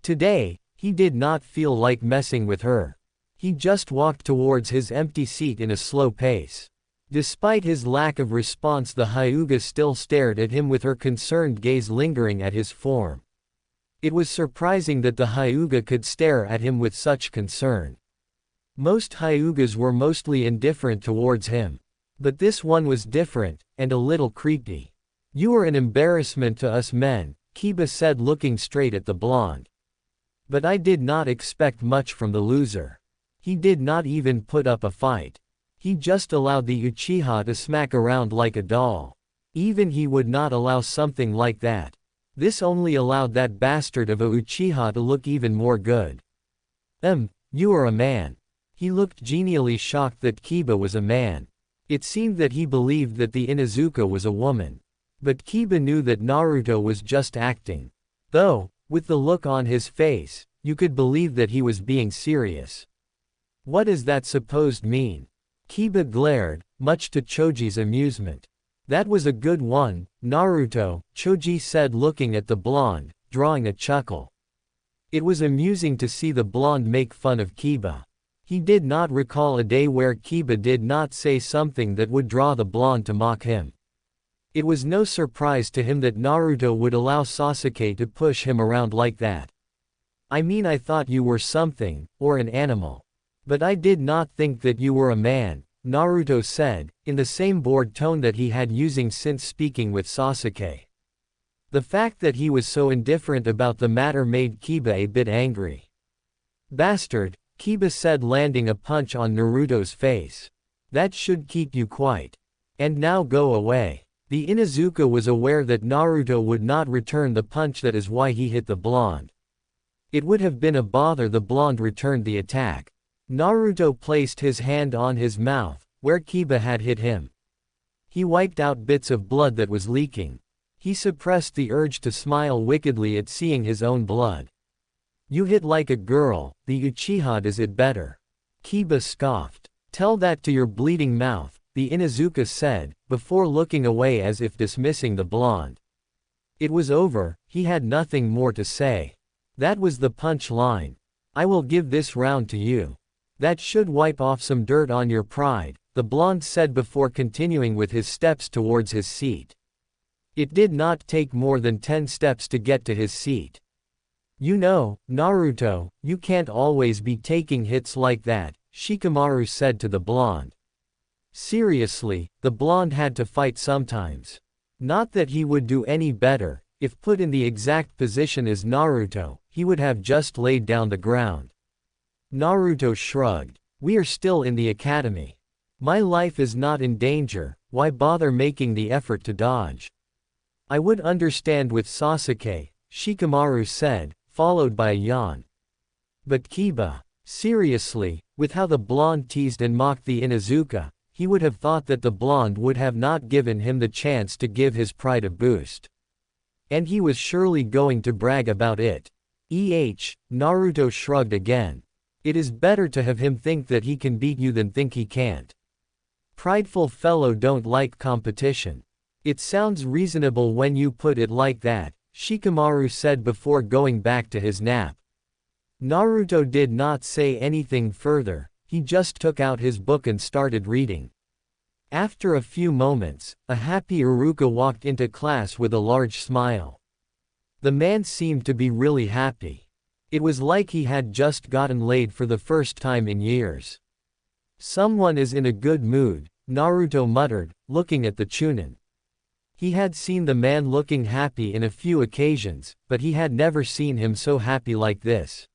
Today, he did not feel like messing with her. He just walked towards his empty seat in a slow pace. Despite his lack of response, the Hyuga still stared at him with her concerned gaze lingering at his form. It was surprising that the Hyuga could stare at him with such concern. Most Hyugas were mostly indifferent towards him. But this one was different, and a little creepy. You are an embarrassment to us men, Kiba said looking straight at the blonde. But I did not expect much from the loser. He did not even put up a fight. He just allowed the Uchiha to smack around like a doll. Even he would not allow something like that. This only allowed that bastard of a Uchiha to look even more good. You are a man. He looked genially shocked that Kiba was a man. It seemed that he believed that the Inuzuka was a woman. But Kiba knew that Naruto was just acting. Though, with the look on his face, you could believe that he was being serious. What does that supposed mean? Kiba glared, much to Choji's amusement. That was a good one, Naruto, Choji said looking at the blonde, drawing a chuckle. It was amusing to see the blonde make fun of Kiba. He did not recall a day where Kiba did not say something that would draw the blonde to mock him. It was no surprise to him that Naruto would allow Sasuke to push him around like that. I mean, I thought you were something, or an animal. But I did not think that you were a man, Naruto said, in the same bored tone that he had using since speaking with Sasuke. The fact that he was so indifferent about the matter made Kiba a bit angry. Bastard, Kiba said, landing a punch on Naruto's face. That should keep you quiet. And now go away. The Inuzuka was aware that Naruto would not return the punch, that is why he hit the blonde. It would have been a bother the blonde returned the attack. Naruto placed his hand on his mouth, where Kiba had hit him. He wiped out bits of blood that was leaking. He suppressed the urge to smile wickedly at seeing his own blood. You hit like a girl, the Uchiha does it better. Kiba scoffed. Tell that to your bleeding mouth, the Inuzuka said, before looking away as if dismissing the blonde. It was over, he had nothing more to say. That was the punch line. I will give this round to you. That should wipe off some dirt on your pride, the blonde said before continuing with his steps towards his seat. It did not take more than 10 steps to get to his seat. You know, Naruto, you can't always be taking hits like that, Shikamaru said to the blonde. Seriously, the blonde had to fight sometimes. Not that he would do any better, if put in the exact position as Naruto, he would have just laid down the ground. Naruto shrugged. We are still in the academy. My life is not in danger, why bother making the effort to dodge? I would understand with Sasuke, Shikamaru said, followed by a yawn. But Kiba, seriously, with how the blonde teased and mocked the Inuzuka, he would have thought that the blonde would have not given him the chance to give his pride a boost. And he was surely going to brag about it. Naruto shrugged again. It is better to have him think that he can beat you than think he can't. Prideful fellow don't like competition. It sounds reasonable when you put it like that, Shikamaru said before going back to his nap. Naruto did not say anything further, he just took out his book and started reading. After a few moments, a happy Iruka walked into class with a large smile. The man seemed to be really happy. It was like he had just gotten laid for the first time in years. Someone is in a good mood, Naruto muttered, looking at the Chunin. He had seen the man looking happy in a few occasions, but he had never seen him so happy like this.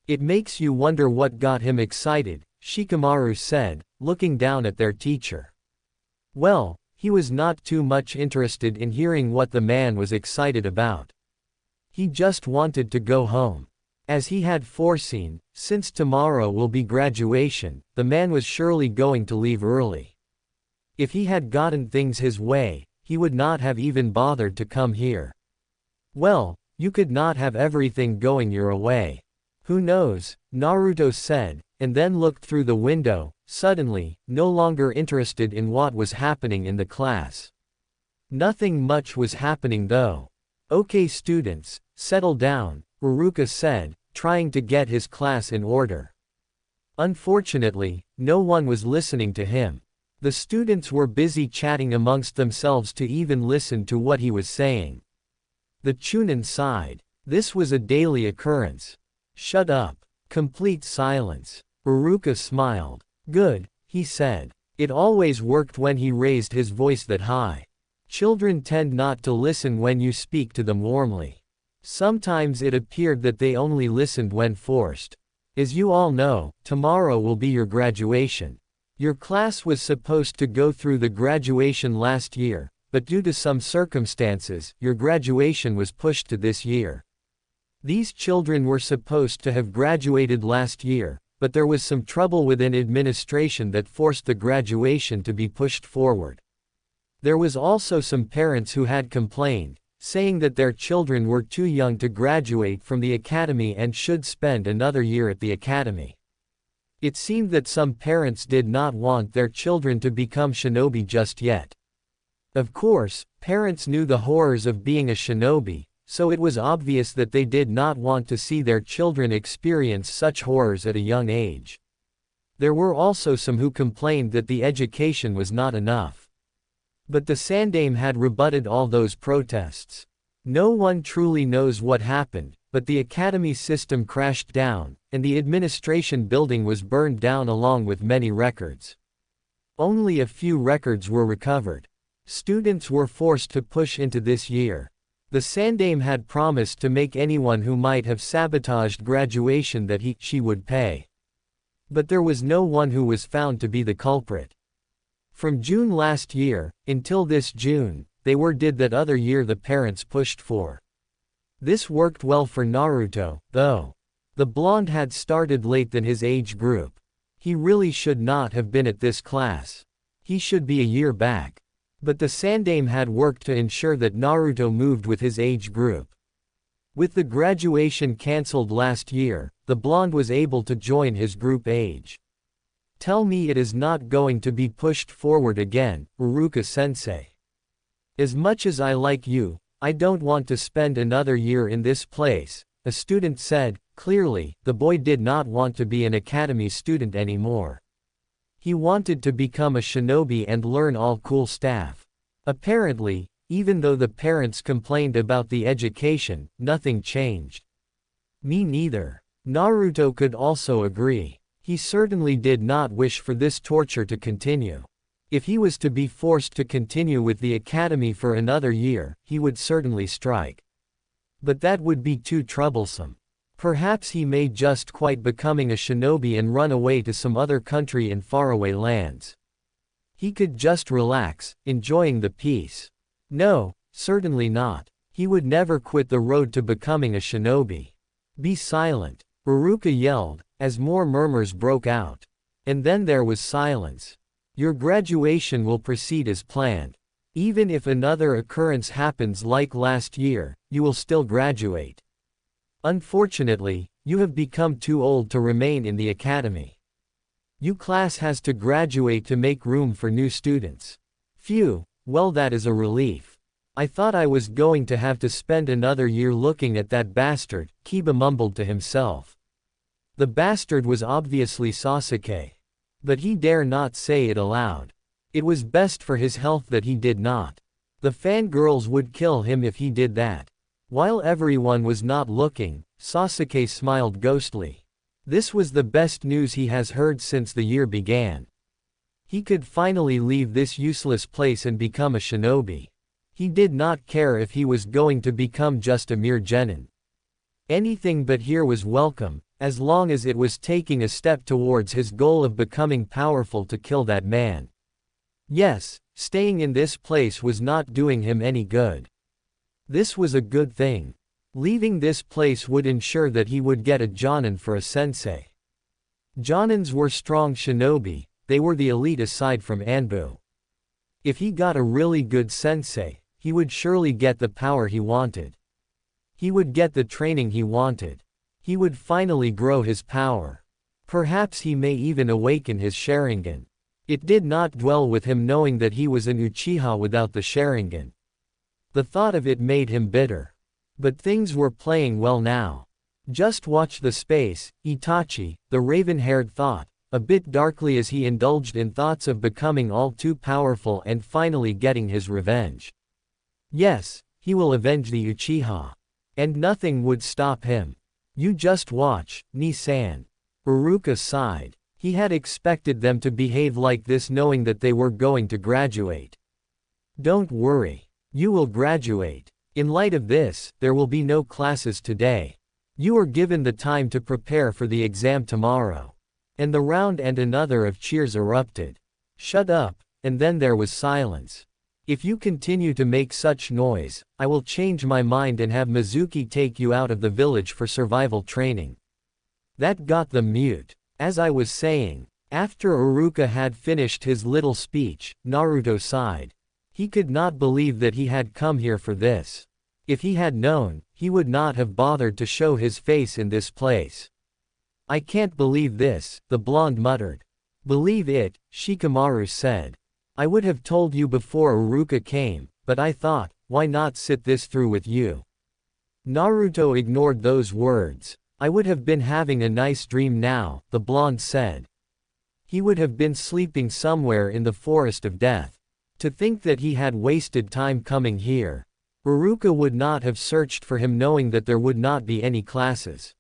It makes you wonder what got him excited, Shikamaru said, looking down at their teacher. Well, he was not too much interested in hearing what the man was excited about. He just wanted to go home. As he had foreseen, since tomorrow will be graduation, the man was surely going to leave early. If he had gotten things his way, he would not have even bothered to come here. Well, you could not have everything going your way. Who knows, Naruto said, and then looked through the window, suddenly, no longer interested in what was happening in the class. Nothing much was happening though. Okay students, settle down, Iruka said, trying to get his class in order. Unfortunately, no one was listening to him. The students were busy chatting amongst themselves to even listen to what he was saying. The Chunin sighed. This was a daily occurrence. Shut up. Complete silence. Iruka smiled. Good, he said. It always worked when he raised his voice that high. Children tend not to listen when you speak to them warmly. Sometimes it appeared that they only listened when forced. As you all know, tomorrow will be your graduation. Your class was supposed to go through the graduation last year, but due to some circumstances, your graduation was pushed to this year. These children were supposed to have graduated last year, but there was some trouble within administration that forced the graduation to be pushed forward. There was also some parents who had complained, saying that their children were too young to graduate from the academy and should spend another year at the academy. It seemed that some parents did not want their children to become shinobi just yet. Of course, parents knew the horrors of being a shinobi, so it was obvious that they did not want to see their children experience such horrors at a young age. There were also some who complained that the education was not enough. But the Sandaime had rebutted all those protests. No one truly knows what happened, but the academy system crashed down, and the administration building was burned down along with many records. Only a few records were recovered. Students were forced to push into this year. The Sandaime had promised to make anyone who might have sabotaged graduation that she would pay. But there was no one who was found to be the culprit. From June last year, until this June, they did that other year the parents pushed for. This worked well for Naruto, though. The blonde had started late than his age group. He really should not have been at this class. He should be a year back. But the Sandaime had worked to ensure that Naruto moved with his age group. With the graduation cancelled last year, the blonde was able to join his group age. Tell me it is not going to be pushed forward again, Uruka-sensei. As much as I like you, I don't want to spend another year in this place, a student said. Clearly, the boy did not want to be an academy student anymore. He wanted to become a shinobi and learn all cool stuff. Apparently, even though the parents complained about the education, nothing changed. Me neither. Naruto could also agree. He certainly did not wish for this torture to continue. If he was to be forced to continue with the academy for another year, he would certainly strike. But that would be too troublesome. Perhaps he may just quit becoming a shinobi and run away to some other country in faraway lands. He could just relax, enjoying the peace. No, certainly not. He would never quit the road to becoming a shinobi. Be silent, Uruka yelled, as more murmurs broke out. And then there was silence. Your graduation will proceed as planned. Even if another occurrence happens like last year, you will still graduate. Unfortunately, you have become too old to remain in the academy. Your class has to graduate to make room for new students. Phew, well that is a relief. I thought I was going to have to spend another year looking at that bastard, Kiba mumbled to himself. The bastard was obviously Sasuke. But he dare not say it aloud. It was best for his health that he did not. The fangirls would kill him if he did that. While everyone was not looking, Sasuke smiled ghostly. This was the best news he has heard since the year began. He could finally leave this useless place and become a shinobi. He did not care if he was going to become just a mere genin. Anything but here was welcome, as long as it was taking a step towards his goal of becoming powerful to kill that man. Yes, staying in this place was not doing him any good. This was a good thing. Leaving this place would ensure that he would get a jonin for a sensei. Jonins were strong shinobi, they were the elite aside from Anbu. If he got a really good sensei, he would surely get the power he wanted. He would get the training he wanted. He would finally grow his power. Perhaps he may even awaken his Sharingan. It did not dwell with him knowing that he was an Uchiha without the Sharingan. The thought of it made him bitter. But things were playing well now. Just watch the space, Itachi, the raven-haired thought, a bit darkly as he indulged in thoughts of becoming all too powerful and finally getting his revenge. Yes, he will avenge the Uchiha. And nothing would stop him. You just watch, Ni-san. Uruka sighed. He had expected them to behave like this knowing that they were going to graduate. Don't worry. You will graduate. In light of this, there will be no classes today. You are given the time to prepare for the exam tomorrow. And the round and another of cheers erupted. Shut up, and then there was silence. If you continue to make such noise, I will change my mind and have Mizuki take you out of the village for survival training. That got them mute. As I was saying, after Uruka had finished his little speech, Naruto sighed. He could not believe that he had come here for this. If he had known, he would not have bothered to show his face in this place. I can't believe this, the blonde muttered. Believe it, Shikamaru said. I would have told you before Uruka came, but I thought, why not sit this through with you? Naruto ignored those words. I would have been having a nice dream now, the blonde said. He would have been sleeping somewhere in the forest of death. To think that he had wasted time coming here. Uruka would not have searched for him knowing that there would not be any classes.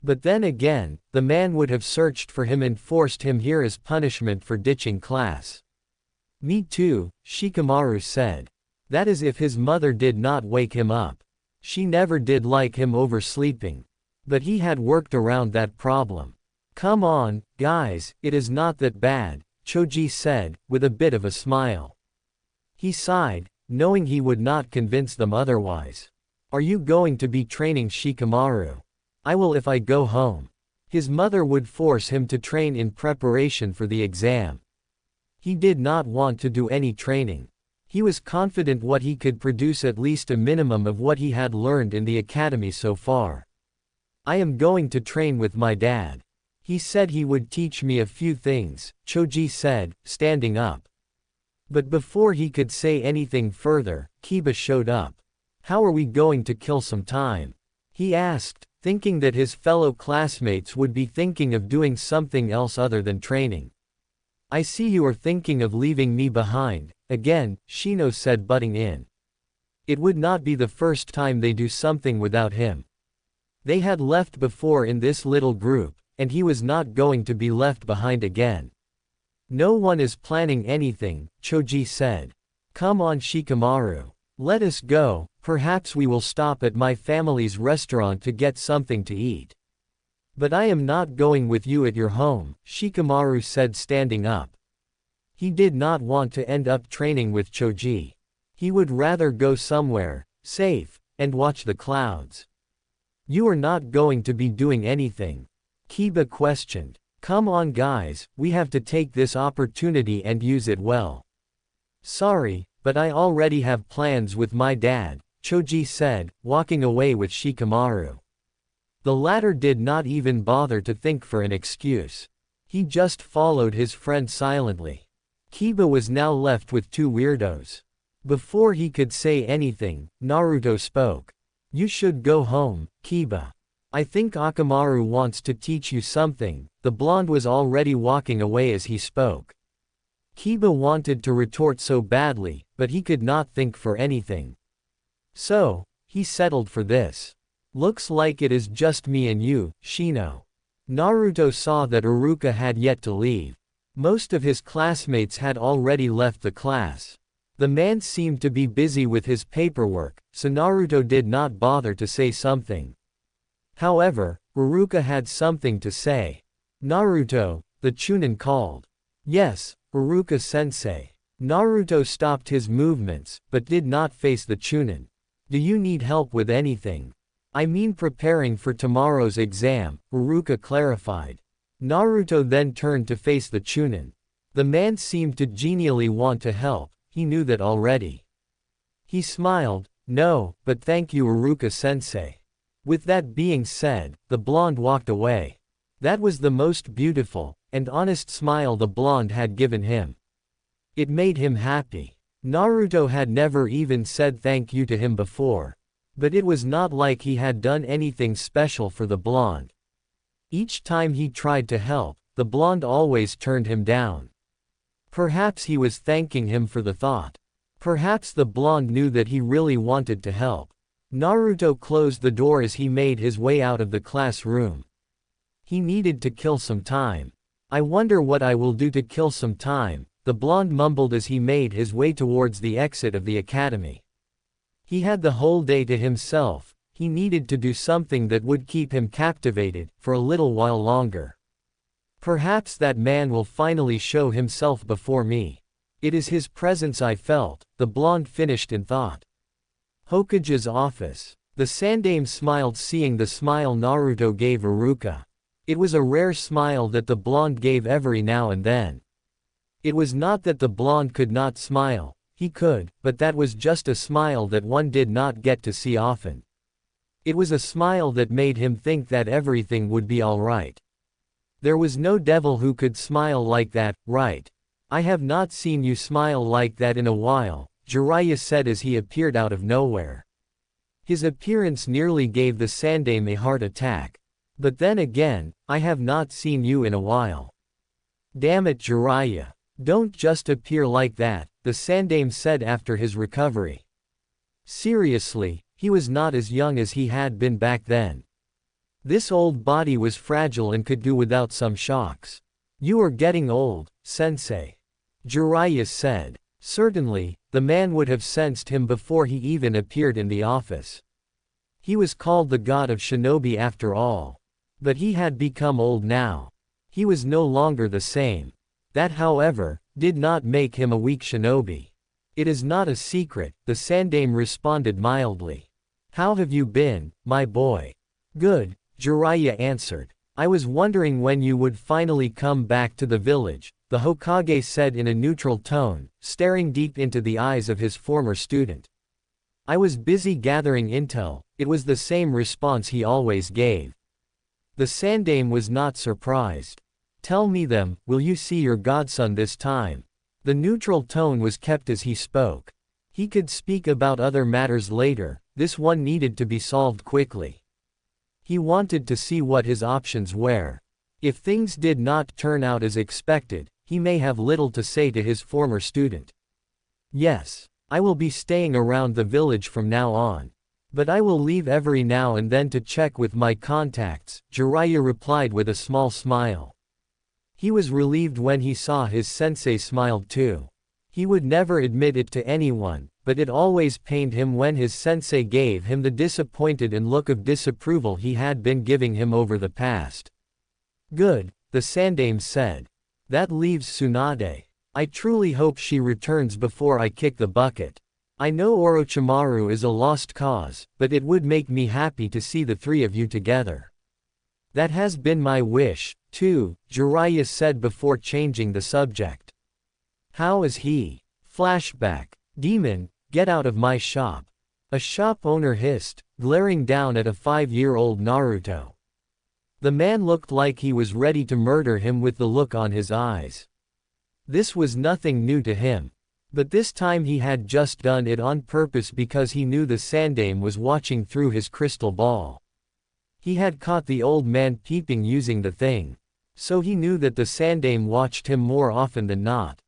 But then again, the man would have searched for him and forced him here as punishment for ditching class. Me too, Shikamaru said. That is if his mother did not wake him up. She never did like him oversleeping. But he had worked around that problem. Come on, guys, it is not that bad, Choji said, with a bit of a smile. He sighed, knowing he would not convince them otherwise. Are you going to be training Shikamaru? I will if I go home. His mother would force him to train in preparation for the exam. He did not want to do any training. He was confident what he could produce at least a minimum of what he had learned in the academy so far. I am going to train with my dad. He said he would teach me a few things, Choji said, standing up. But before he could say anything further, Kiba showed up. How are we going to kill some time? He asked, thinking that his fellow classmates would be thinking of doing something else other than training. I see you are thinking of leaving me behind, again, Shino said, butting in. It would not be the first time they do something without him. They had left before in this little group, and he was not going to be left behind again. No one is planning anything, Choji said. Come on Shikamaru. Let us go, perhaps we will stop at my family's restaurant to get something to eat. But I am not going with you at your home, Shikamaru said, standing up. He did not want to end up training with Choji. He would rather go somewhere safe and watch the clouds. You are not going to be doing anything? Kiba questioned. Come on guys, we have to take this opportunity and use it well. Sorry, but I already have plans with my dad, Choji said, walking away with Shikamaru. The latter did not even bother to think for an excuse. He just followed his friend silently. Kiba was now left with two weirdos. Before he could say anything, Naruto spoke. You should go home, Kiba. I think Akamaru wants to teach you something. The blonde was already walking away as he spoke. Kiba wanted to retort so badly, but he could not think for anything. So, he settled for this. Looks like it is just me and you, Shino. Naruto saw that Uruka had yet to leave. Most of his classmates had already left the class. The man seemed to be busy with his paperwork, so Naruto did not bother to say something. However, Uruka had something to say. Naruto, the Chunin called. Yes, Uruka-sensei. Naruto stopped his movements, but did not face the Chunin. Do you need help with anything? I mean preparing for tomorrow's exam, Uruka clarified. Naruto then turned to face the Chunin. The man seemed to genially want to help, he knew that already. He smiled, no, but thank you Uruka-sensei. With that being said, the blonde walked away. That was the most beautiful and honest smile the blonde had given him. It made him happy. Naruto had never even said thank you to him before. But it was not like he had done anything special for the blonde. Each time he tried to help, the blonde always turned him down. Perhaps he was thanking him for the thought. Perhaps the blonde knew that he really wanted to help. Naruto closed the door as he made his way out of the classroom. He needed to kill some time. I wonder what I will do to kill some time, the blonde mumbled as he made his way towards the exit of the academy. He had the whole day to himself. He needed to do something that would keep him captivated for a little while longer. Perhaps that man will finally show himself before me. It is his presence I felt, the blonde finished in thought. Hokage's office. The Sandaime smiled seeing the smile Naruto gave Uruka. It was a rare smile that the blonde gave every now and then. It was not that the blonde could not smile, he could, but that was just a smile that one did not get to see often. It was a smile that made him think that everything would be alright. There was no devil who could smile like that, right? I have not seen you smile like that in a while, Jiraiya said as he appeared out of nowhere. His appearance nearly gave the Sandaime a heart attack. But then again, I have not seen you in a while. Damn it, Jiraiya. Don't just appear like that, the Sandaime said after his recovery. Seriously, he was not as young as he had been back then. This old body was fragile and could do without some shocks. You are getting old, sensei. Jiraiya said. Certainly, the man would have sensed him before he even appeared in the office. He was called the god of Shinobi after all. But he had become old now. He was no longer the same. That, however, did not make him a weak shinobi. It is not a secret, the Sandaime responded mildly. How have you been, my boy? Good, Jiraiya answered. I was wondering when you would finally come back to the village, the Hokage said in a neutral tone, staring deep into the eyes of his former student. I was busy gathering intel, it was the same response he always gave. The Sandaime was not surprised. Tell me them, will you see your godson this time? The neutral tone was kept as he spoke. He could speak about other matters later, this one needed to be solved quickly. He wanted to see what his options were. If things did not turn out as expected, he may have little to say to his former student. Yes, I will be staying around the village from now on. But I will leave every now and then to check with my contacts, Jiraiya replied with a small smile. He was relieved when he saw his sensei smiled too. He would never admit it to anyone, but it always pained him when his sensei gave him the disappointed and look of disapproval he had been giving him over the past. Good, the Sandaime said. That leaves Tsunade. I truly hope she returns before I kick the bucket. I know Orochimaru is a lost cause, but it would make me happy to see the three of you together. That has been my wish, too, Jiraiya said before changing the subject. How is he? Flashback. Demon, get out of my shop. A shop owner hissed, glaring down at a 5-year-old Naruto. The man looked like he was ready to murder him with the look on his eyes. This was nothing new to him. But this time he had just done it on purpose because he knew the Sandaime was watching through his crystal ball. He had caught the old man peeping using the thing. So he knew that the Sandaime watched him more often than not.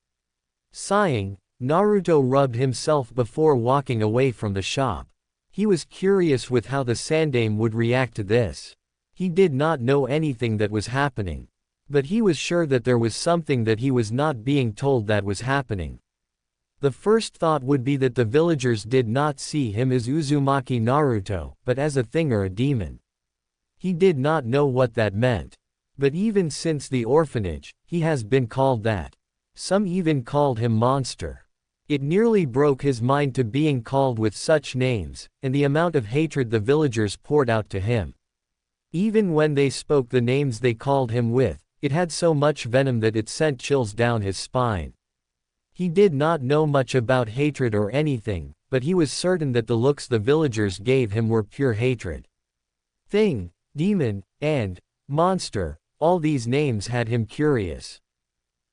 Sighing, Naruto rubbed himself before walking away from the shop. He was curious with how the Sandaime would react to this. He did not know anything that was happening. But he was sure that there was something that he was not being told that was happening. The first thought would be that the villagers did not see him as Uzumaki Naruto, but as a thing or a demon. He did not know what that meant. But even since the orphanage, he has been called that. Some even called him monster. It nearly broke his mind to being called with such names, and the amount of hatred the villagers poured out to him. Even when they spoke the names they called him with, it had so much venom that it sent chills down his spine. He did not know much about hatred or anything, but he was certain that the looks the villagers gave him were pure hatred. Thing, demon, and monster, all these names had him curious.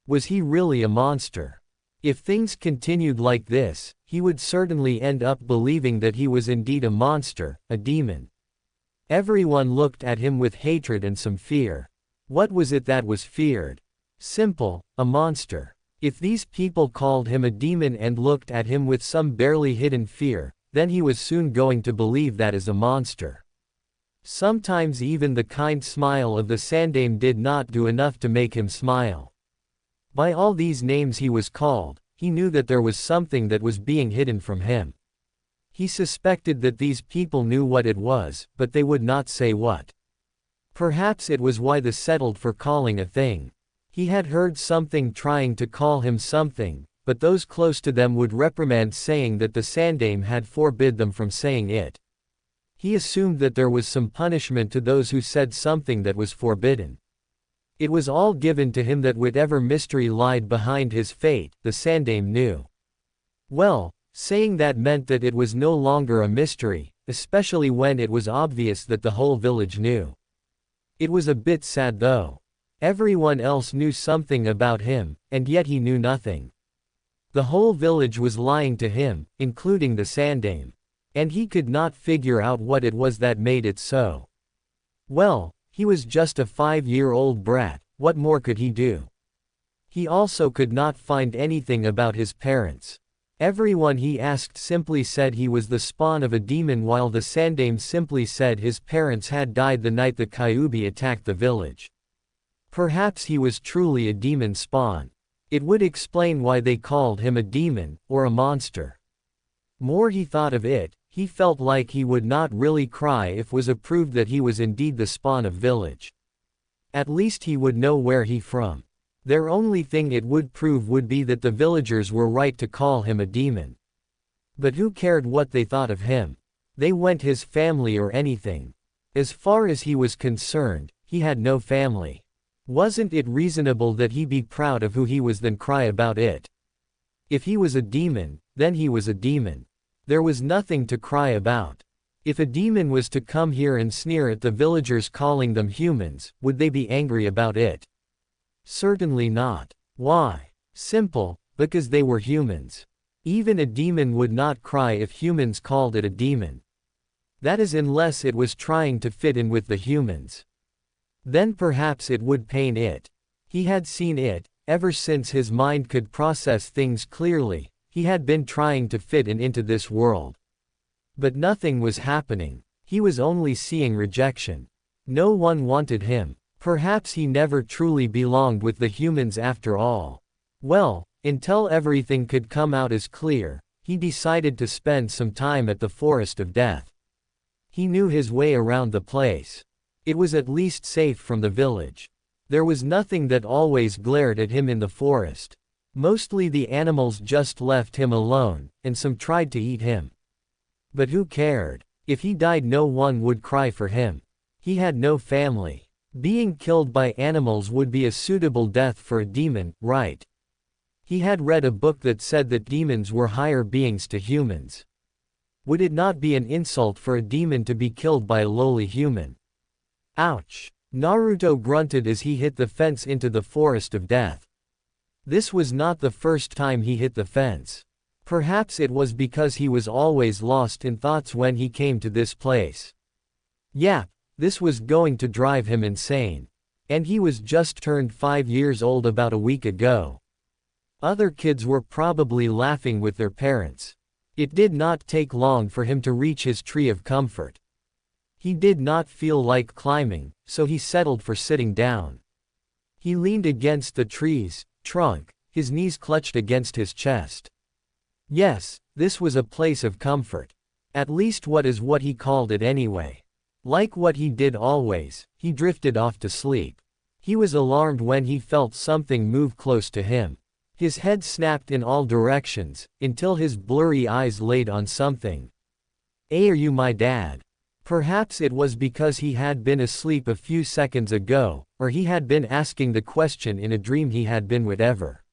Was he really a monster? If things continued like this, he would certainly end up believing that he was indeed a monster, a demon. Everyone looked at him with hatred and some fear. What was it that was feared? Simple, a monster. If these people called him a demon and looked at him with some barely hidden fear, then he was soon going to believe that as a monster. Sometimes even the kind smile of the Sandaime did not do enough to make him smile. By all these names he was called, he knew that there was something that was being hidden from him. He suspected that these people knew what it was, but they would not say what. Perhaps it was why they settled for calling a thing. He had heard something trying to call him something, but those close to them would reprimand saying that the Sandaime had forbid them from saying it. He assumed that there was some punishment to those who said something that was forbidden. It was all given to him that whatever mystery lied behind his fate, the Sandaime knew. Well, saying that meant that it was no longer a mystery, especially when it was obvious that the whole village knew. It was a bit sad though. Everyone else knew something about him, and yet he knew nothing. The whole village was lying to him, including the Sandame. And he could not figure out what it was that made it so. Well, he was just a 5-year-old brat, what more could he do? He also could not find anything about his parents. Everyone he asked simply said he was the spawn of a demon, while the Sandame simply said his parents had died the night the Kyuubi attacked the village. Perhaps he was truly a demon spawn. It would explain why they called him a demon, or a monster. More he thought of it, he felt like he would not really cry if was proved that he was indeed the spawn of village. At least he would know where he from. Their only thing it would prove would be that the villagers were right to call him a demon. But who cared what they thought of him? They weren't his family or anything. As far as he was concerned, he had no family. Wasn't it reasonable that he be proud of who he was then cry about it? If he was a demon, then he was a demon. There was nothing to cry about. If a demon was to come here and sneer at the villagers calling them humans, would they be angry about it? Certainly not. Why? Simple, because they were humans. Even a demon would not cry if humans called it a demon. That is, unless it was trying to fit in with the humans. Then perhaps it would pain it. He had seen it, ever since his mind could process things clearly, he had been trying to fit into this world. But nothing was happening. He was only seeing rejection. No one wanted him. Perhaps he never truly belonged with the humans after all. Well, until everything could come out as clear, he decided to spend some time at the Forest of Death. He knew his way around the place. It was at least safe from the village. There was nothing that always glared at him in the forest. Mostly the animals just left him alone, and some tried to eat him. But who cared? If he died, no one would cry for him. He had no family. Being killed by animals would be a suitable death for a demon, right? He had read a book that said that demons were higher beings to humans. Would it not be an insult for a demon to be killed by a lowly human? Ouch! Naruto grunted as he hit the fence into the Forest of Death. This was not the first time he hit the fence. Perhaps it was because he was always lost in thoughts when he came to this place. Yap! This was going to drive him insane. And he was just turned 5 years old about a week ago. Other kids were probably laughing with their parents. It did not take long for him to reach his tree of comfort. He did not feel like climbing, so he settled for sitting down. He leaned against the tree's trunk, his knees clutched against his chest. Yes, this was a place of comfort. At least what he called it anyway. Like what he did always, he drifted off to sleep. He was alarmed when he felt something move close to him. His head snapped in all directions, until his blurry eyes laid on something. "Hey, are you my dad?" Perhaps it was because he had been asleep a few seconds ago, or he had been asking the question in a dream. He had been whatever.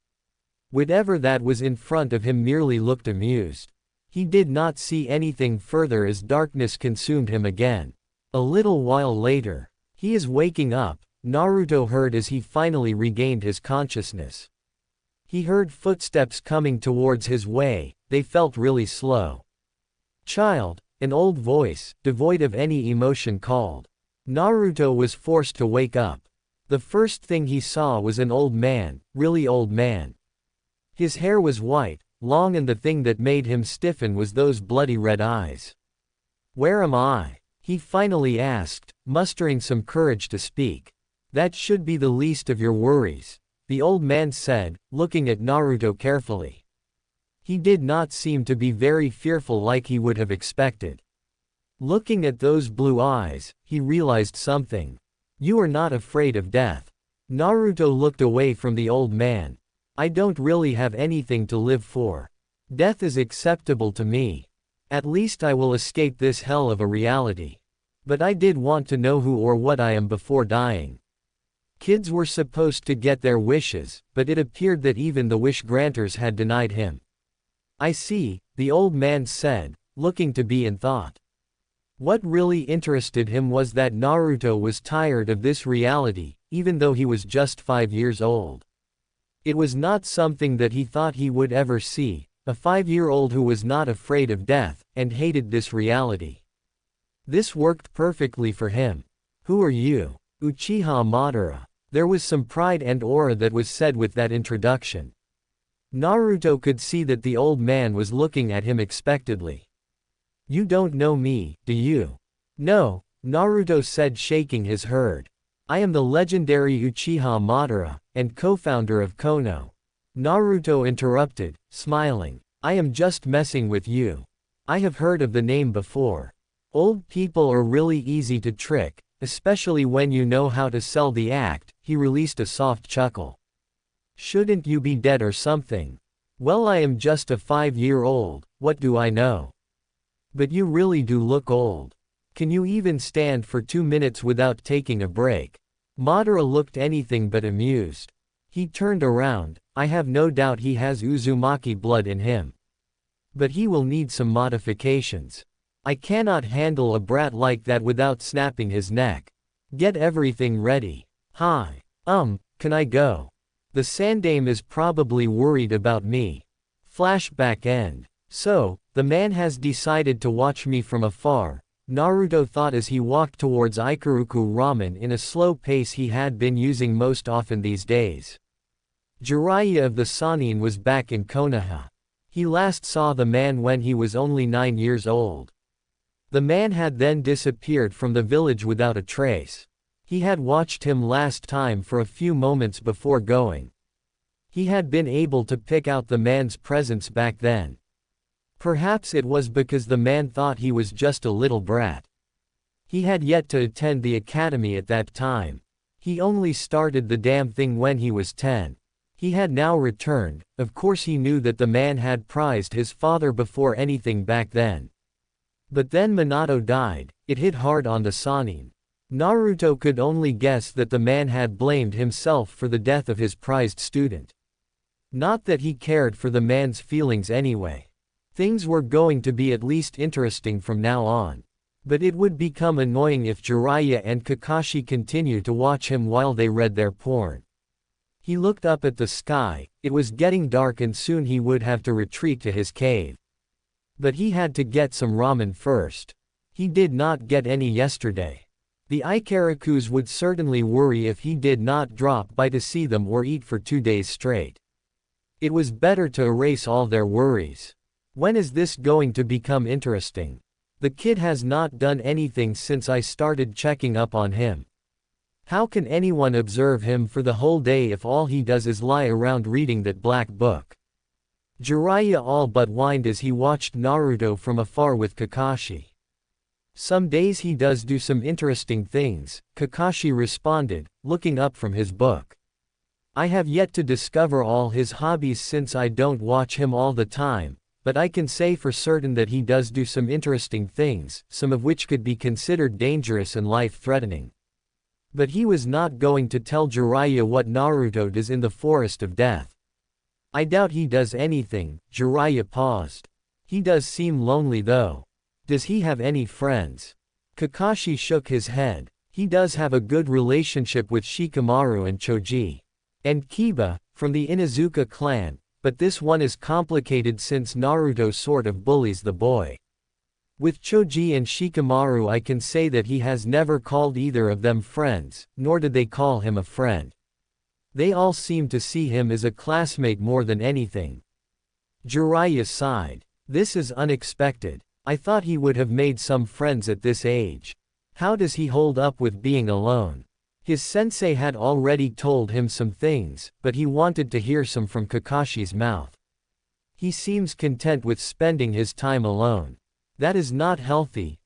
Whatever that was in front of him merely looked amused. He did not see anything further as darkness consumed him again. A little while later, he is waking up, Naruto heard as he finally regained his consciousness. He heard footsteps coming towards his way, they felt really slow. "Child," an old voice, devoid of any emotion called. Naruto was forced to wake up. The first thing he saw was an old man, really old man. His hair was white, long, and the thing that made him stiffen was those bloody red eyes. "Where am I?" he finally asked, mustering some courage to speak. "That should be the least of your worries," the old man said, looking at Naruto carefully. He did not seem to be very fearful like he would have expected. Looking at those blue eyes, he realized something. "You are not afraid of death." Naruto looked away from the old man. "I don't really have anything to live for. Death is acceptable to me. At least I will escape this hell of a reality. But I did want to know who or what I am before dying." Kids were supposed to get their wishes, but it appeared that even the wish granters had denied him. "I see," the old man said, looking to be in thought. What really interested him was that Naruto was tired of this reality, even though he was just 5 years old. It was not something that he thought he would ever see, a 5-year-old who was not afraid of death, and hated this reality. This worked perfectly for him. Who are you? Uchiha Madara. There was some pride and aura that was said with that introduction. Naruto could see that the old man was looking at him expectantly. You don't know me, do you? No, Naruto said, shaking his head. I am the legendary Uchiha Madara, and co-founder of Konoha. Naruto interrupted, smiling. I am just messing with you. I have heard of the name before. Old people are really easy to trick, especially when you know how to sell the act. He released a soft chuckle. Shouldn't you be dead or something? Well, I am just a 5-year-old, what do I know? But you really do look old. Can you even stand for 2 minutes without taking a break? Madara looked anything but amused. He turned around. I have no doubt he has Uzumaki blood in him. But he will need some modifications. I cannot handle a brat like that without snapping his neck. Get everything ready. Hi. Can I go? The Sandaime is probably worried about me. Flashback end. So, the man has decided to watch me from afar, Naruto thought as he walked towards Ikuruku Ramen in a slow pace he had been using most often these days. Jiraiya of the Sannin was back in Konoha. He last saw the man when he was only 9 years old. The man had then disappeared from the village without a trace. He had watched him last time for a few moments before going. He had been able to pick out the man's presence back then. Perhaps it was because the man thought he was just a little brat. He had yet to attend the academy at that time. He only started the damn thing when he was 10. He had now returned. Of course he knew that the man had prized his father before anything back then. But then Minato died. It hit hard on the Sannin. Naruto could only guess that the man had blamed himself for the death of his prized student. Not that he cared for the man's feelings anyway. Things were going to be at least interesting from now on. But it would become annoying if Jiraiya and Kakashi continued to watch him while they read their porn. He looked up at the sky. It was getting dark and soon he would have to retreat to his cave. But he had to get some ramen first. He did not get any yesterday. The Ikarakus would certainly worry if he did not drop by to see them or eat for 2 days straight. It was better to erase all their worries. When is this going to become interesting? The kid has not done anything since I started checking up on him. How can anyone observe him for the whole day if all he does is lie around reading that black book? Jiraiya all but whined as he watched Naruto from afar with Kakashi. Some days he does do some interesting things, Kakashi responded, looking up from his book. I have yet to discover all his hobbies since I don't watch him all the time. But I can say for certain that he does do some interesting things, some of which could be considered dangerous and life-threatening. But he was not going to tell Jiraiya what Naruto does in the Forest of Death. I doubt he does anything. Jiraiya paused. He does seem lonely though. Does he have any friends? Kakashi shook his head. He does have a good relationship with Shikamaru and Choji. And Kiba, from the Inuzuka clan. But this one is complicated since Naruto sort of bullies the boy. With Choji and Shikamaru I can say that he has never called either of them friends, nor did they call him a friend. They all seem to see him as a classmate more than anything. Jiraiya sighed. This is unexpected. I thought he would have made some friends at this age. How does he hold up with being alone? His sensei had already told him some things, but he wanted to hear some from Kakashi's mouth. He seems content with spending his time alone. That is not healthy,